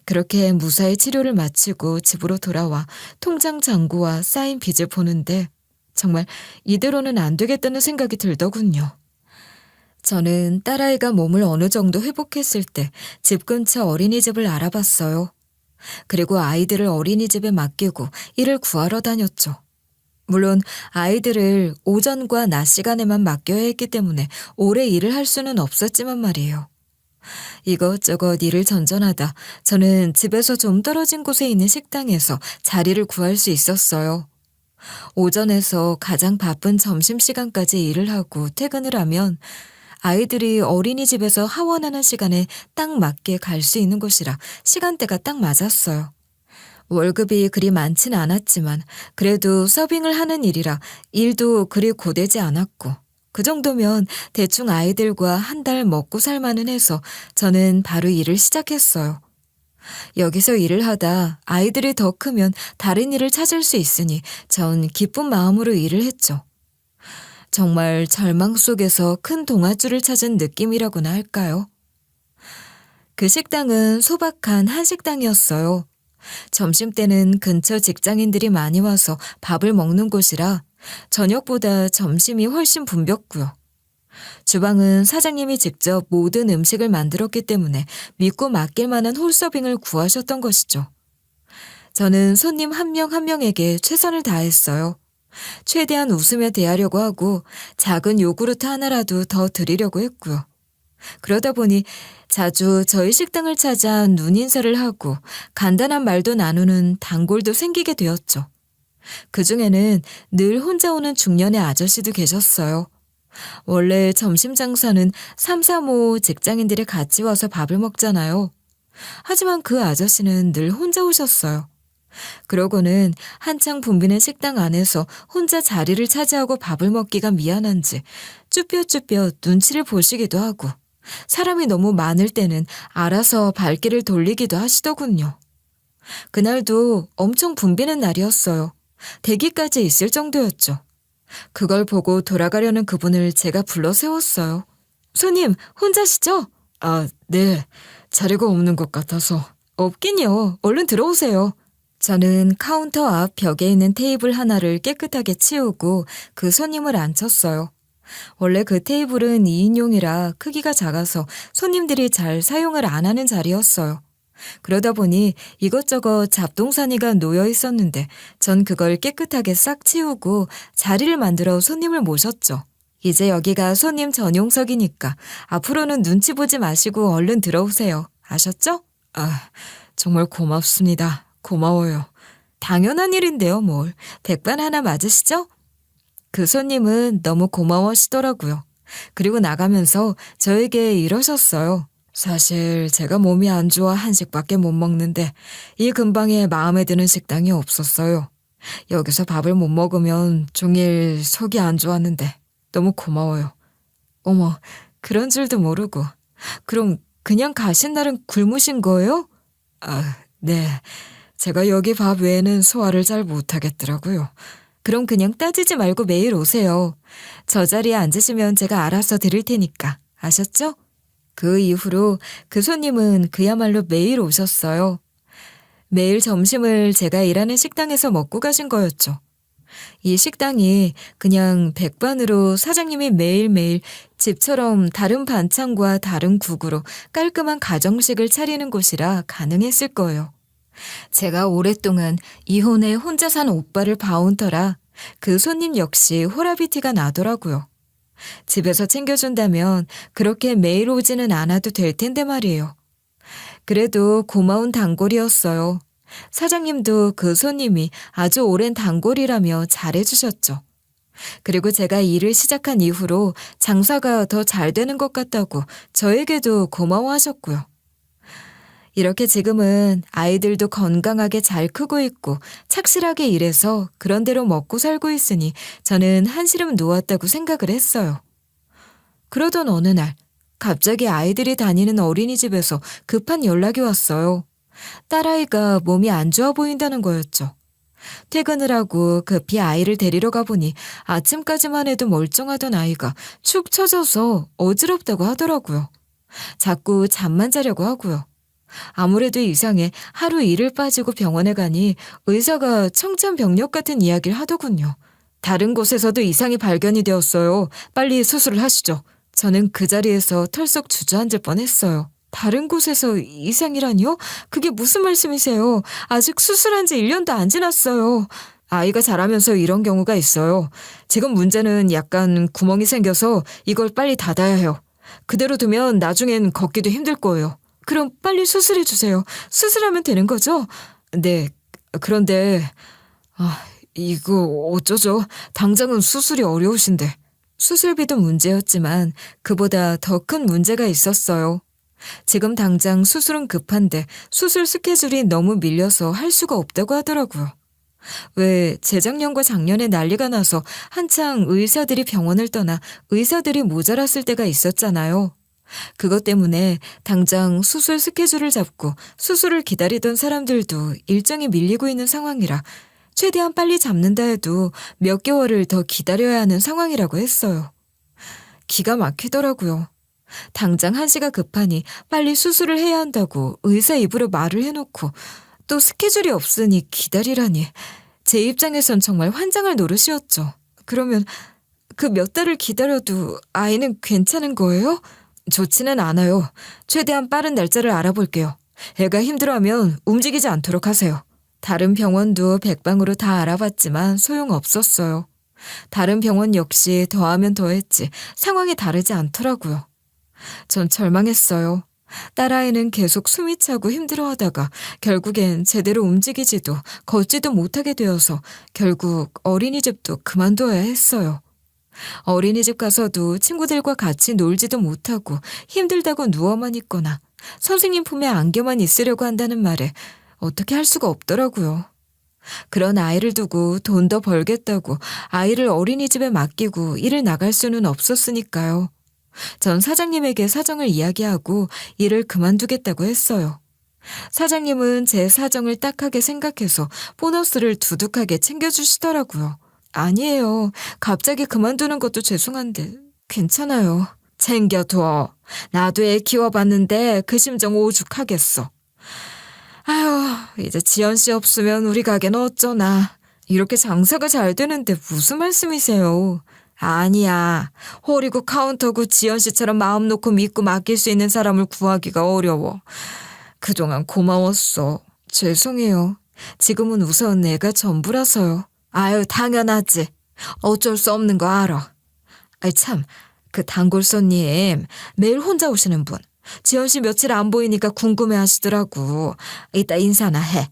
그렇게 무사히 치료를 마치고 집으로 돌아와 통장 잔고와 쌓인 빚을 보는데 정말 이대로는 안 되겠다는 생각이 들더군요. 저는 딸아이가 몸을 어느 정도 회복했을 때 집 근처 어린이집을 알아봤어요. 그리고 아이들을 어린이집에 맡기고 일을 구하러 다녔죠. 물론 아이들을 오전과 낮 시간에만 맡겨야 했기 때문에 오래 일을 할 수는 없었지만 말이에요. 이것저것 일을 전전하다 저는 집에서 좀 떨어진 곳에 있는 식당에서 자리를 구할 수 있었어요. 오전에서 가장 바쁜 점심시간까지 일을 하고 퇴근을 하면 아이들이 어린이집에서 하원하는 시간에 딱 맞게 갈 수 있는 곳이라 시간대가 딱 맞았어요. 월급이 그리 많진 않았지만 그래도 서빙을 하는 일이라 일도 그리 고되지 않았고 그 정도면 대충 아이들과 한 달 먹고 살만은 해서 저는 바로 일을 시작했어요. 여기서 일을 하다 아이들이 더 크면 다른 일을 찾을 수 있으니 전 기쁜 마음으로 일을 했죠. 정말 절망 속에서 큰 동아줄을 찾은 느낌이라고나 할까요? 그 식당은 소박한 한식당이었어요. 점심때는 근처 직장인들이 많이 와서 밥을 먹는 곳이라 저녁보다 점심이 훨씬 붐볐고요. 주방은 사장님이 직접 모든 음식을 만들었기 때문에 믿고 맡길 만한 홀서빙을 구하셨던 것이죠. 저는 손님 한 명 한 명에게 최선을 다했어요. 최대한 웃으며 대하려고 하고 작은 요구르트 하나라도 더 드리려고 했고요. 그러다 보니 자주 저희 식당을 찾아 눈인사를 하고 간단한 말도 나누는 단골도 생기게 되었죠. 그중에는 늘 혼자 오는 중년의 아저씨도 계셨어요. 원래 점심 장사는 3, 3, 5 직장인들이 같이 와서 밥을 먹잖아요. 하지만 그 아저씨는 늘 혼자 오셨어요. 그러고는 한창 붐비는 식당 안에서 혼자 자리를 차지하고 밥을 먹기가 미안한지 쭈뼛쭈뼛 눈치를 보시기도 하고 사람이 너무 많을 때는 알아서 발길을 돌리기도 하시더군요. 그날도 엄청 붐비는 날이었어요. 대기까지 있을 정도였죠. 그걸 보고 돌아가려는 그분을 제가 불러 세웠어요. 손님, 혼자시죠? 아, 네. 자리가 없는 것 같아서. 없긴요. 얼른 들어오세요. 저는 카운터 앞 벽에 있는 테이블 하나를 깨끗하게 치우고 그 손님을 앉혔어요. 원래 그 테이블은 2인용이라 크기가 작아서 손님들이 잘 사용을 안 하는 자리였어요. 그러다 보니 이것저것 잡동사니가 놓여 있었는데 전 그걸 깨끗하게 싹 치우고 자리를 만들어 손님을 모셨죠. 이제 여기가 손님 전용석이니까 앞으로는 눈치 보지 마시고 얼른 들어오세요. 아셨죠? 아, 정말 고맙습니다. 고마워요. 당연한 일인데요, 뭘. 백반 하나 맞으시죠? 그 손님은 너무 고마워하시더라고요. 그리고 나가면서 저에게 이러셨어요. 사실 제가 몸이 안 좋아 한식밖에 못 먹는데 이 근방에 마음에 드는 식당이 없었어요. 여기서 밥을 못 먹으면 종일 속이 안 좋았는데 너무 고마워요. 어머, 그런 줄도 모르고. 그럼 그냥 가신 날은 굶으신 거예요? 아, 네. 제가 여기 밥 외에는 소화를 잘 못하겠더라고요. 그럼 그냥 따지지 말고 매일 오세요. 저 자리에 앉으시면 제가 알아서 드릴 테니까. 아셨죠? 그 이후로 그 손님은 그야말로 매일 오셨어요. 매일 점심을 제가 일하는 식당에서 먹고 가신 거였죠. 이 식당이 그냥 백반으로 사장님이 매일매일 집처럼 다른 반찬과 다른 국으로 깔끔한 가정식을 차리는 곳이라 가능했을 거예요. 제가 오랫동안 이혼해 혼자 산 오빠를 봐온 터라 그 손님 역시 호라비티가 나더라고요. 집에서 챙겨준다면 그렇게 매일 오지는 않아도 될 텐데 말이에요. 그래도 고마운 단골이었어요. 사장님도 그 손님이 아주 오랜 단골이라며 잘해주셨죠. 그리고 제가 일을 시작한 이후로 장사가 더 잘 되는 것 같다고 저에게도 고마워하셨고요. 이렇게 지금은 아이들도 건강하게 잘 크고 있고 착실하게 일해서 그런대로 먹고 살고 있으니 저는 한시름 놓았다고 생각을 했어요. 그러던 어느 날 갑자기 아이들이 다니는 어린이집에서 급한 연락이 왔어요. 딸아이가 몸이 안 좋아 보인다는 거였죠. 퇴근을 하고 급히 아이를 데리러 가보니 아침까지만 해도 멀쩡하던 아이가 축 처져서 어지럽다고 하더라고요. 자꾸 잠만 자려고 하고요. 아무래도 이상해 하루 이틀 빠지고 병원에 가니 의사가 청천벽력 같은 이야기를 하더군요. 다른 곳에서도 이상이 발견이 되었어요. 빨리 수술을 하시죠. 저는 그 자리에서 털썩 주저앉을 뻔했어요. 다른 곳에서 이상이라니요? 그게 무슨 말씀이세요? 아직 수술한 지 1년도 안 지났어요. 아이가 자라면서 이런 경우가 있어요. 지금 문제는 약간 구멍이 생겨서 이걸 빨리 닫아야 해요. 그대로 두면 나중엔 걷기도 힘들 거예요. 그럼 빨리 수술해 주세요. 수술하면 되는 거죠? 네, 그런데 이거 어쩌죠? 당장은 수술이 어려우신데. 수술비도 문제였지만 그보다 더 큰 문제가 있었어요. 지금 당장 수술은 급한데 수술 스케줄이 너무 밀려서 할 수가 없다고 하더라고요. 왜 재작년과 작년에 난리가 나서 한창 의사들이 병원을 떠나 의사들이 모자랐을 때가 있었잖아요. 그것 때문에 당장 수술 스케줄을 잡고 수술을 기다리던 사람들도 일정이 밀리고 있는 상황이라 최대한 빨리 잡는다 해도 몇 개월을 더 기다려야 하는 상황이라고 했어요. 기가 막히더라고요. 당장 한시가 급하니 빨리 수술을 해야 한다고 의사 입으로 말을 해놓고 또 스케줄이 없으니 기다리라니. 제 입장에선 정말 환장할 노릇이었죠. 그러면 그 몇 달을 기다려도 아이는 괜찮은 거예요? 좋지는 않아요. 최대한 빠른 날짜를 알아볼게요. 애가 힘들어하면 움직이지 않도록 하세요. 다른 병원도 백방으로 다 알아봤지만 소용없었어요. 다른 병원 역시 더하면 더했지 상황이 다르지 않더라고요. 전 절망했어요. 딸아이는 계속 숨이 차고 힘들어하다가 결국엔 제대로 움직이지도 걷지도 못하게 되어서 결국 어린이집도 그만둬야 했어요. 어린이집 가서도 친구들과 같이 놀지도 못하고 힘들다고 누워만 있거나 선생님 품에 안겨만 있으려고 한다는 말에 어떻게 할 수가 없더라고요. 그런 아이를 두고 돈 더 벌겠다고 아이를 어린이집에 맡기고 일을 나갈 수는 없었으니까요. 전 사장님에게 사정을 이야기하고 일을 그만두겠다고 했어요. 사장님은 제 사정을 딱하게 생각해서 보너스를 두둑하게 챙겨주시더라고요. 아니에요. 갑자기 그만두는 것도 죄송한데 괜찮아요. 챙겨둬. 나도 애 키워봤는데 그 심정 오죽하겠어. 아휴, 이제 지연 씨 없으면 우리 가게는 어쩌나. 이렇게 장사가 잘 되는데 무슨 말씀이세요? 아니야. 홀이고 카운터고 지연 씨처럼 마음 놓고 믿고 맡길 수 있는 사람을 구하기가 어려워. 그동안 고마웠어. 죄송해요. 지금은 우선 내가 전부라서요. 아유, 당연하지. 어쩔 수 없는 거 알아. 아이 참, 그 단골 손님 매일 혼자 오시는 분. 지연 씨 며칠 안 보이니까 궁금해 하시더라고. 이따 인사나 해.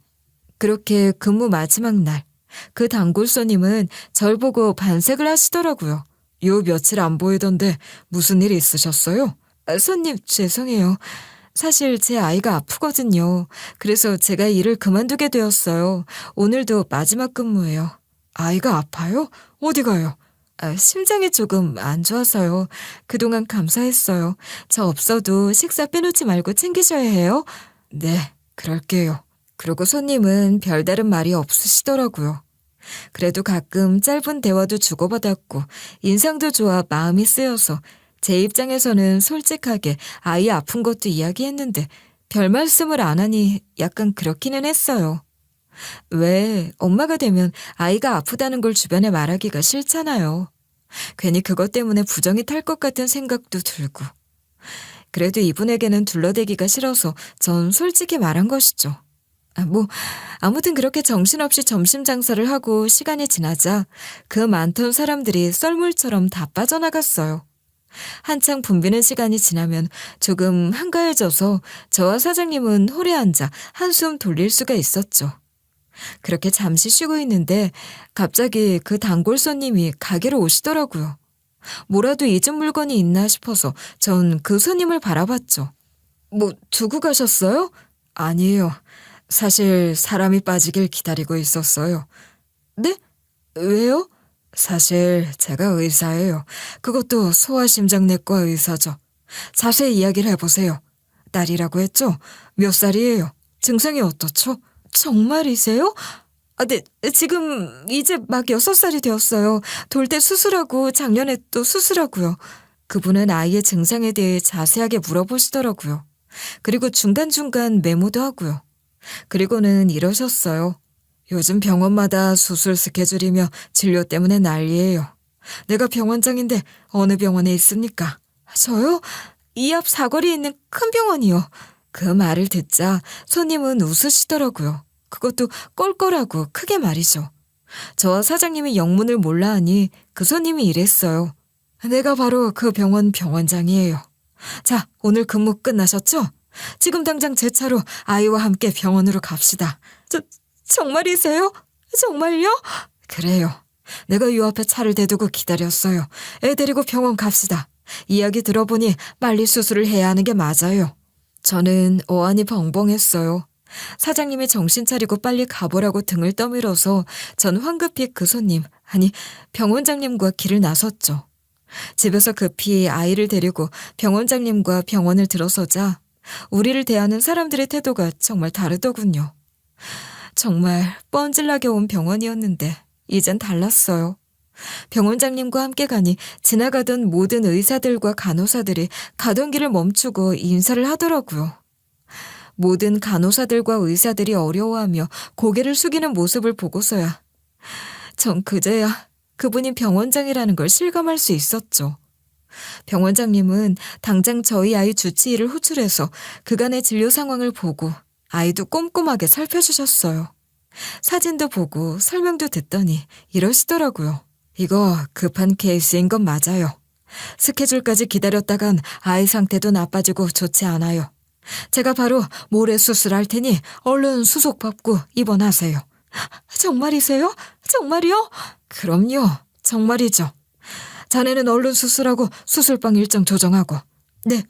그렇게 근무 마지막 날, 그 단골 손님은 절 보고 반색을 하시더라고요. 요 며칠 안 보이던데 무슨 일 있으셨어요? 손님 죄송해요. 사실 제 아이가 아프거든요. 그래서 제가 일을 그만두게 되었어요. 오늘도 마지막 근무예요. 아이가 아파요? 어디 가요? 심장이 조금 안 좋아서요. 그동안 감사했어요. 저 없어도 식사 빼놓지 말고 챙기셔야 해요. 네, 그럴게요. 그리고 손님은 별다른 말이 없으시더라고요. 그래도 가끔 짧은 대화도 주고받았고 인상도 좋아 마음이 쓰여서 제 입장에서는 솔직하게 아이 아픈 것도 이야기했는데 별 말씀을 안 하니 약간 그렇기는 했어요. 왜 엄마가 되면 아이가 아프다는 걸 주변에 말하기가 싫잖아요. 괜히 그것 때문에 부정이 탈 것 같은 생각도 들고. 그래도 이분에게는 둘러대기가 싫어서 전 솔직히 말한 것이죠. 아무튼 그렇게 정신없이 점심 장사를 하고 시간이 지나자 그 많던 사람들이 썰물처럼 다 빠져나갔어요. 한창 붐비는 시간이 지나면 조금 한가해져서 저와 사장님은 홀에 앉아 한숨 돌릴 수가 있었죠. 그렇게 잠시 쉬고 있는데 갑자기 그 단골 손님이 가게로 오시더라고요. 뭐라도 잊은 물건이 있나 싶어서 전 그 손님을 바라봤죠. 뭐 두고 가셨어요? 아니에요. 사실 사람이 빠지길 기다리고 있었어요. 네? 왜요? 사실 제가 의사예요. 그것도 소아심장내과 의사죠. 자세히 이야기를 해보세요. 딸이라고 했죠? 몇 살이에요? 증상이 어떻죠? 정말이세요? 네, 지금 이제 막 6살이 되었어요. 돌 때 수술하고 작년에 또 수술하고요. 그분은 아이의 증상에 대해 자세하게 물어보시더라고요. 그리고 중간중간 메모도 하고요. 그리고는 이러셨어요. 요즘 병원마다 수술 스케줄이며 진료 때문에 난리예요. 내가 병원장인데 어느 병원에 있습니까? 저요? 이 앞 사거리에 있는 큰 병원이요. 그 말을 듣자 손님은 웃으시더라고요. 그것도 껄껄하고 크게 말이죠. 저와 사장님이 영문을 몰라 하니 그 손님이 이랬어요. 내가 바로 그 병원 병원장이에요. 자, 오늘 근무 끝나셨죠? 지금 당장 제 차로 아이와 함께 병원으로 갑시다. 정말이세요? 정말요? 그래요. 내가 요 앞에 차를 대두고 기다렸어요. 애 데리고 병원 갑시다. 이야기 들어보니 빨리 수술을 해야 하는 게 맞아요. 저는 어안이 벙벙했어요. 사장님이 정신 차리고 빨리 가보라고 등을 떠밀어서 전 황급히 그 손님, 아니 병원장님과 길을 나섰죠. 집에서 급히 아이를 데리고 병원장님과 병원을 들어서자 우리를 대하는 사람들의 태도가 정말 다르더군요. 정말 뻔질나게 온 병원이었는데 이젠 달랐어요. 병원장님과 함께 가니 지나가던 모든 의사들과 간호사들이 가던 길을 멈추고 인사를 하더라고요. 모든 간호사들과 의사들이 어려워하며 고개를 숙이는 모습을 보고서야 전 그제야 그분이 병원장이라는 걸 실감할 수 있었죠. 병원장님은 당장 저희 아이 주치의를 호출해서 그간의 진료 상황을 보고 아이도 꼼꼼하게 살펴주셨어요. 사진도 보고 설명도 듣더니 이러시더라고요. 이거 급한 케이스인 건 맞아요. 스케줄까지 기다렸다간 아이 상태도 나빠지고 좋지 않아요. 제가 바로 모레 수술할 테니 얼른 수속 받고 입원하세요. 정말이세요? 정말이요? 그럼요. 정말이죠. 자네는 얼른 수술하고 수술방 일정 조정하고. 네,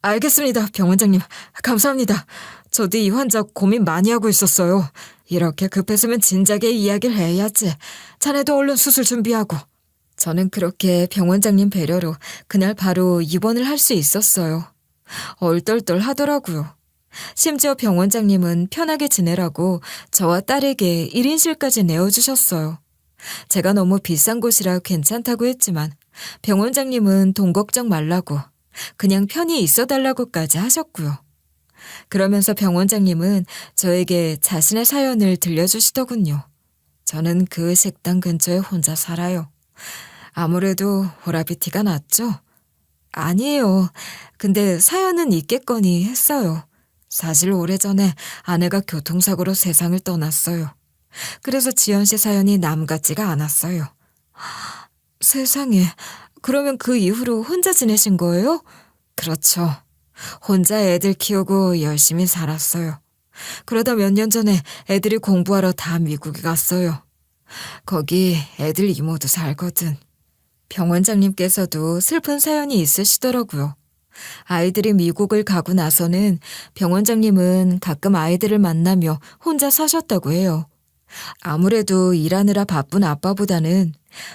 알겠습니다. 병원장님. 감사합니다. 저도 이 환자 고민 많이 하고 있었어요. 이렇게 급했으면 진작에 이야기를 해야지. 자네도 얼른 수술 준비하고. 저는 그렇게 병원장님 배려로 그날 바로 입원을 할 수 있었어요. 얼떨떨 하더라고요. 심지어 병원장님은 편하게 지내라고 저와 딸에게 1인실까지 내어주셨어요. 제가 너무 비싼 곳이라 괜찮다고 했지만 병원장님은 돈 걱정 말라고 그냥 편히 있어달라고까지 하셨고요. 그러면서 병원장님은 저에게 자신의 사연을 들려주시더군요. 저는 그 식당 근처에 혼자 살아요. 아무래도 호라비티가 났죠? 아니에요. 근데 사연은 있겠거니 했어요. 사실 오래전에 아내가 교통사고로 세상을 떠났어요. 그래서 지연 씨 사연이 남 같지가 않았어요. 세상에, 그러면 그 이후로 혼자 지내신 거예요? 그렇죠. 혼자 애들 키우고 열심히 살았어요. 그러다 몇 년 전에 애들이 공부하러 다 미국에 갔어요. 거기 애들 이모도 살거든. 병원장님께서도 슬픈 사연이 있으시더라고요. 아이들이 미국을 가고 나서는 병원장님은 가끔 아이들을 만나며 혼자 사셨다고 해요. 아무래도 일하느라 바쁜 아빠보다는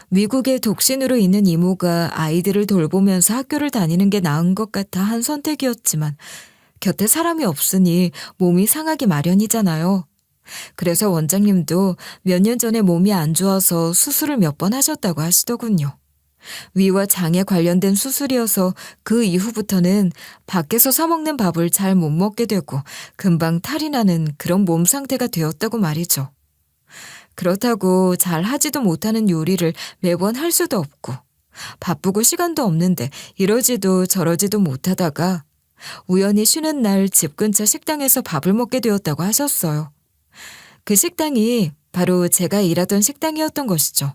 미국에 독신으로 있는 이모가 아이들을 돌보면서 학교를 다니는 게 나은 것 같아 한 선택이었지만 곁에 사람이 없으니 몸이 상하기 마련이잖아요. 그래서 원장님도 몇 년 전에 몸이 안 좋아서 수술을 몇 번 하셨다고 하시더군요. 위와 장에 관련된 수술이어서 그 이후부터는 밖에서 사 먹는 밥을 잘 못 먹게 되고 금방 탈이 나는 그런 몸 상태가 되었다고 말이죠. 그렇다고 잘 하지도 못하는 요리를 매번 할 수도 없고 바쁘고 시간도 없는데 이러지도 저러지도 못하다가 우연히 쉬는 날 집 근처 식당에서 밥을 먹게 되었다고 하셨어요. 그 식당이 바로 제가 일하던 식당이었던 것이죠.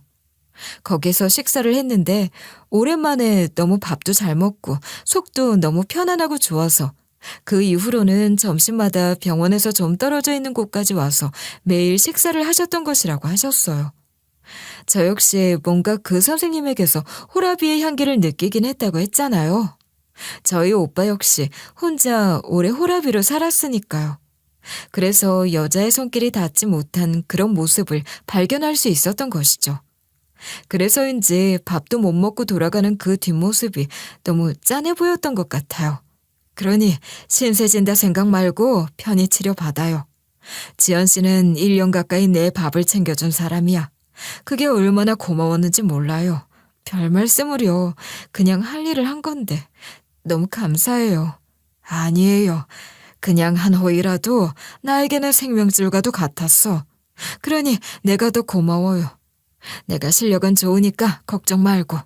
거기서 식사를 했는데 오랜만에 너무 밥도 잘 먹고 속도 너무 편안하고 좋아서 그 이후로는 점심마다 병원에서 좀 떨어져 있는 곳까지 와서 매일 식사를 하셨던 것이라고 하셨어요. 저 역시 뭔가 그 선생님에게서 호라비의 향기를 느끼긴 했다고 했잖아요. 저희 오빠 역시 혼자 오래 호라비로 살았으니까요. 그래서 여자의 손길이 닿지 못한 그런 모습을 발견할 수 있었던 것이죠. 그래서인지 밥도 못 먹고 돌아가는 그 뒷모습이 너무 짠해 보였던 것 같아요. 그러니 신세진다 생각 말고 편히 치료받아요. 지연 씨는 1년 가까이 내 밥을 챙겨준 사람이야. 그게 얼마나 고마웠는지 몰라요. 별 말씀을요. 그냥 할 일을 한 건데 너무 감사해요. 아니에요. 그냥 한 호이라도 나에게는 생명줄과도 같았어. 그러니 내가 더 고마워요. 내가 실력은 좋으니까 걱정 말고.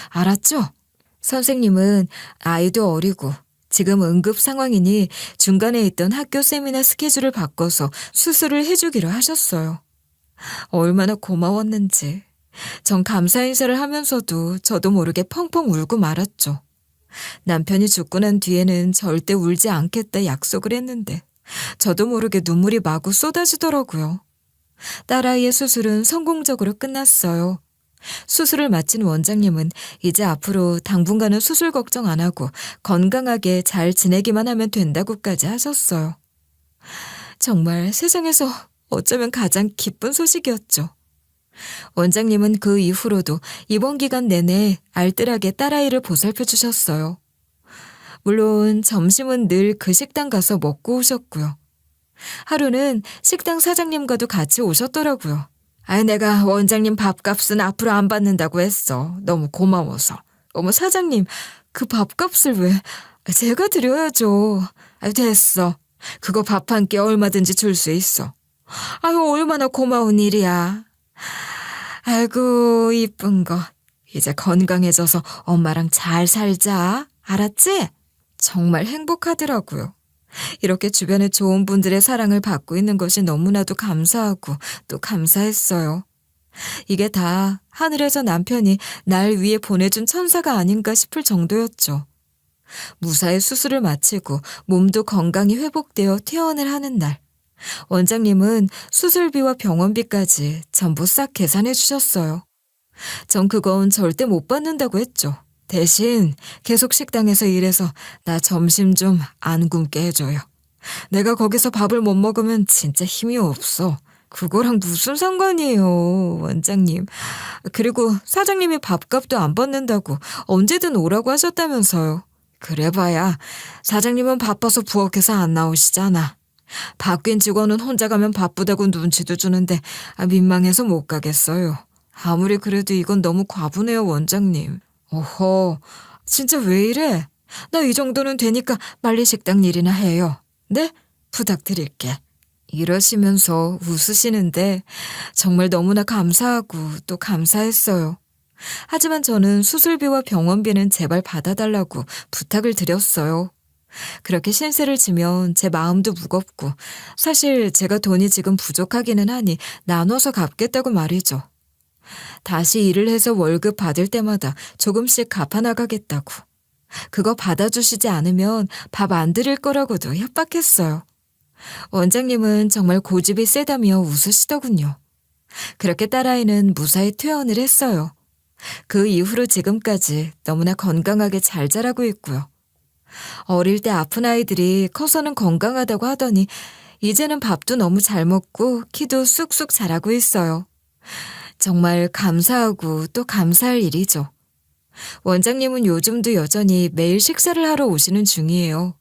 알았죠? 선생님은 아이도 어리고 지금 응급 상황이니 중간에 있던 학교 세미나 스케줄을 바꿔서 수술을 해주기로 하셨어요. 얼마나 고마웠는지. 전 감사 인사를 하면서도 저도 모르게 펑펑 울고 말았죠. 남편이 죽고 난 뒤에는 절대 울지 않겠다 약속을 했는데 저도 모르게 눈물이 마구 쏟아지더라고요. 딸아이의 수술은 성공적으로 끝났어요. 수술을 마친 원장님은 이제 앞으로 당분간은 수술 걱정 안 하고 건강하게 잘 지내기만 하면 된다고까지 하셨어요. 정말 세상에서 어쩌면 가장 기쁜 소식이었죠. 원장님은 그 이후로도 입원 기간 내내 알뜰하게 딸아이를 보살펴 주셨어요. 물론 점심은 늘 그 식당 가서 먹고 오셨고요. 하루는 식당 사장님과도 같이 오셨더라고요. 내가 원장님 밥값은 앞으로 안 받는다고 했어. 너무 고마워서. 어머 사장님, 그 밥값을 왜? 제가 드려야죠. 됐어. 그거 밥 한 끼 얼마든지 줄 수 있어. 얼마나 고마운 일이야. 아이고 이쁜 거. 이제 건강해져서 엄마랑 잘 살자. 알았지? 정말 행복하더라고요. 이렇게 주변에 좋은 분들의 사랑을 받고 있는 것이 너무나도 감사하고 또 감사했어요. 이게 다 하늘에서 남편이 날 위해 보내준 천사가 아닌가 싶을 정도였죠. 무사히 수술을 마치고 몸도 건강히 회복되어 퇴원을 하는 날, 원장님은 수술비와 병원비까지 전부 싹 계산해 주셨어요. 전 그건 절대 못 받는다고 했죠. 대신 계속 식당에서 일해서 나 점심 좀 안 굶게 해줘요. 내가 거기서 밥을 못 먹으면 진짜 힘이 없어. 그거랑 무슨 상관이에요, 원장님. 그리고 사장님이 밥값도 안 받는다고 언제든 오라고 하셨다면서요. 그래봐야 사장님은 바빠서 부엌에서 안 나오시잖아. 바뀐 직원은 혼자 가면 바쁘다고 눈치도 주는데 민망해서 못 가겠어요. 아무리 그래도 이건 너무 과분해요, 원장님. 어허, 진짜 왜 이래? 나 이 정도는 되니까 빨리 식당 일이나 해요. 네? 부탁드릴게. 이러시면서 웃으시는데 정말 너무나 감사하고 또 감사했어요. 하지만 저는 수술비와 병원비는 제발 받아달라고 부탁을 드렸어요. 그렇게 신세를 지면 제 마음도 무겁고 사실 제가 돈이 지금 부족하기는 하니 나눠서 갚겠다고 말이죠. 다시 일을 해서 월급 받을 때마다 조금씩 갚아나가겠다고. 그거 받아주시지 않으면 밥 안 드릴 거라고도 협박했어요. 원장님은 정말 고집이 세다며 웃으시더군요. 그렇게 딸아이는 무사히 퇴원을 했어요. 그 이후로 지금까지 너무나 건강하게 잘 자라고 있고요. 어릴 때 아픈 아이들이 커서는 건강하다고 하더니 이제는 밥도 너무 잘 먹고 키도 쑥쑥 자라고 있어요. 정말 감사하고 또 감사할 일이죠. 원장님은 요즘도 여전히 매일 식사를 하러 오시는 중이에요.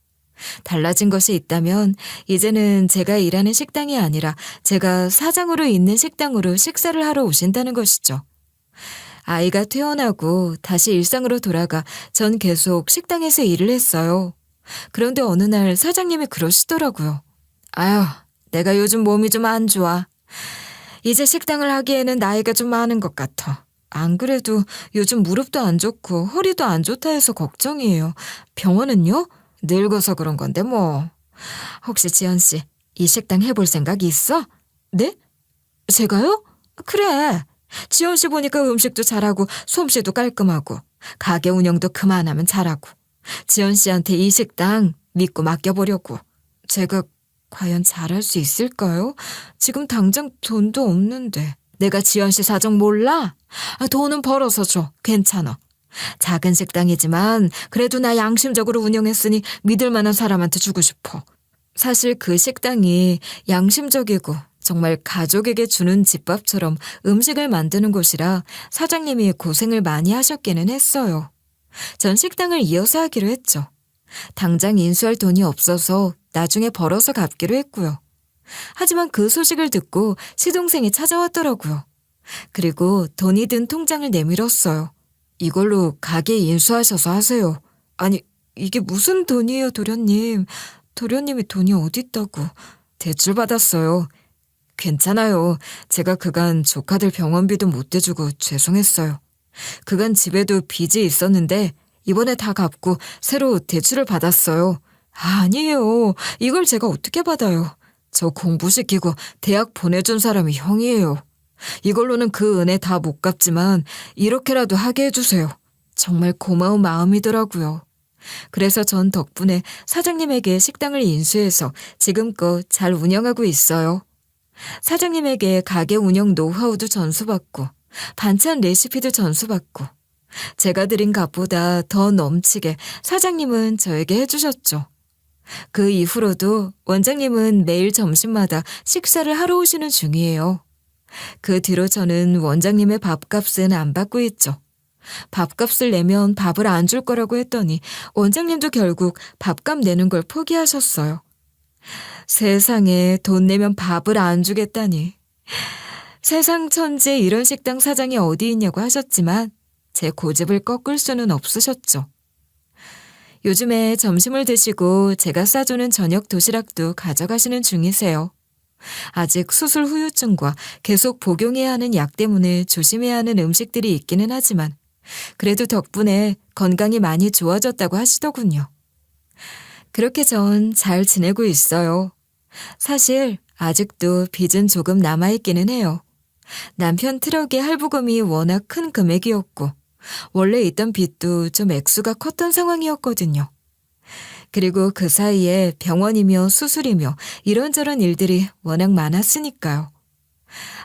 달라진 것이 있다면 이제는 제가 일하는 식당이 아니라 제가 사장으로 있는 식당으로 식사를 하러 오신다는 것이죠. 아이가 퇴원하고 다시 일상으로 돌아가 전 계속 식당에서 일을 했어요. 그런데 어느 날 사장님이 그러시더라고요. 내가 요즘 몸이 좀 안 좋아. 이제 식당을 하기에는 나이가 좀 많은 것 같아. 안 그래도 요즘 무릎도 안 좋고 허리도 안 좋다 해서 걱정이에요. 병원은요? 늙어서 그런 건데 뭐. 혹시 지연 씨, 이 식당 해볼 생각이 있어? 네? 제가요? 그래. 지연 씨 보니까 음식도 잘하고 솜씨도 깔끔하고 가게 운영도 그만하면 잘하고 지연 씨한테 이 식당 믿고 맡겨보려고. 제가 과연 잘할 수 있을까요? 지금 당장 돈도 없는데. 내가 지연 씨 사정 몰라? 돈은 벌어서 줘. 괜찮아. 작은 식당이지만 그래도 나 양심적으로 운영했으니 믿을 만한 사람한테 주고 싶어. 사실 그 식당이 양심적이고 정말 가족에게 주는 집밥처럼 음식을 만드는 곳이라 사장님이 고생을 많이 하셨기는 했어요. 전 식당을 이어서 하기로 했죠. 당장 인수할 돈이 없어서 나중에 벌어서 갚기로 했고요. 하지만 그 소식을 듣고 시동생이 찾아왔더라고요. 그리고 돈이 든 통장을 내밀었어요. 이걸로 가게 인수하셔서 하세요. 아니, 이게 무슨 돈이에요, 도련님. 도련님이 돈이 어디 있다고. 대출 받았어요. 괜찮아요. 제가 그간 조카들 병원비도 못 대주고 죄송했어요. 그간 집에도 빚이 있었는데 이번에 다 갚고 새로 대출을 받았어요. 아니에요. 이걸 제가 어떻게 받아요. 저 공부시키고 대학 보내준 사람이 형이에요. 이걸로는 그 은혜 다 못 갚지만 이렇게라도 하게 해주세요. 정말 고마운 마음이더라고요. 그래서 전 덕분에 사장님에게 식당을 인수해서 지금껏 잘 운영하고 있어요. 사장님에게 가게 운영 노하우도 전수받고 반찬 레시피도 전수받고 제가 드린 값보다 더 넘치게 사장님은 저에게 해주셨죠. 그 이후로도 원장님은 매일 점심마다 식사를 하러 오시는 중이에요. 그 뒤로 저는 원장님의 밥값은 안 받고 있죠. 밥값을 내면 밥을 안 줄 거라고 했더니 원장님도 결국 밥값 내는 걸 포기하셨어요. 세상에 돈 내면 밥을 안 주겠다니. 세상 천지에 이런 식당 사장이 어디 있냐고 하셨지만 제 고집을 꺾을 수는 없으셨죠. 요즘에 점심을 드시고 제가 싸주는 저녁 도시락도 가져가시는 중이세요. 아직 수술 후유증과 계속 복용해야 하는 약 때문에 조심해야 하는 음식들이 있기는 하지만 그래도 덕분에 건강이 많이 좋아졌다고 하시더군요. 그렇게 전 잘 지내고 있어요. 사실 아직도 빚은 조금 남아있기는 해요. 남편 트럭의 할부금이 워낙 큰 금액이었고 원래 있던 빚도 좀 액수가 컸던 상황이었거든요. 그리고 그 사이에 병원이며 수술이며 이런저런 일들이 워낙 많았으니까요.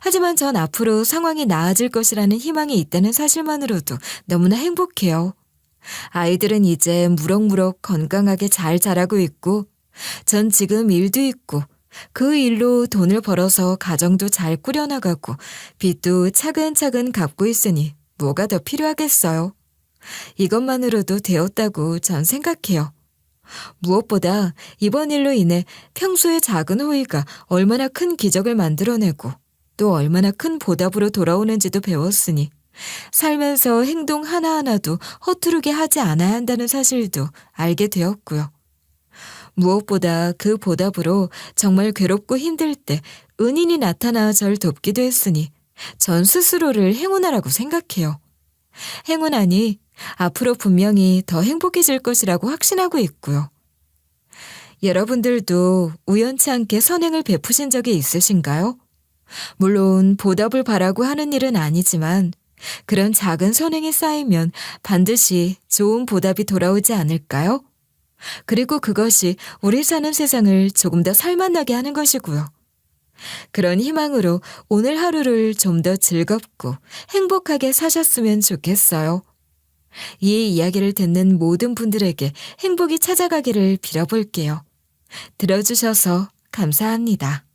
하지만 전 앞으로 상황이 나아질 것이라는 희망이 있다는 사실만으로도 너무나 행복해요. 아이들은 이제 무럭무럭 건강하게 잘 자라고 있고 전 지금 일도 있고 그 일로 돈을 벌어서 가정도 잘 꾸려나가고 빚도 차근차근 갚고 있으니 뭐가 더 필요하겠어요. 이것만으로도 되었다고 전 생각해요. 무엇보다 이번 일로 인해 평소의 작은 호의가 얼마나 큰 기적을 만들어내고 또 얼마나 큰 보답으로 돌아오는지도 배웠으니 살면서 행동 하나하나도 허투루게 하지 않아야 한다는 사실도 알게 되었고요. 무엇보다 그 보답으로 정말 괴롭고 힘들 때 은인이 나타나 절 돕기도 했으니 전 스스로를 행운아라고 생각해요. 행운아니 앞으로 분명히 더 행복해질 것이라고 확신하고 있고요. 여러분들도 우연치 않게 선행을 베푸신 적이 있으신가요? 물론 보답을 바라고 하는 일은 아니지만 그런 작은 선행이 쌓이면 반드시 좋은 보답이 돌아오지 않을까요? 그리고 그것이 우리 사는 세상을 조금 더 살만나게 하는 것이고요. 그런 희망으로 오늘 하루를 좀 더 즐겁고 행복하게 사셨으면 좋겠어요. 이 이야기를 듣는 모든 분들에게 행복이 찾아가기를 빌어볼게요. 들어주셔서 감사합니다.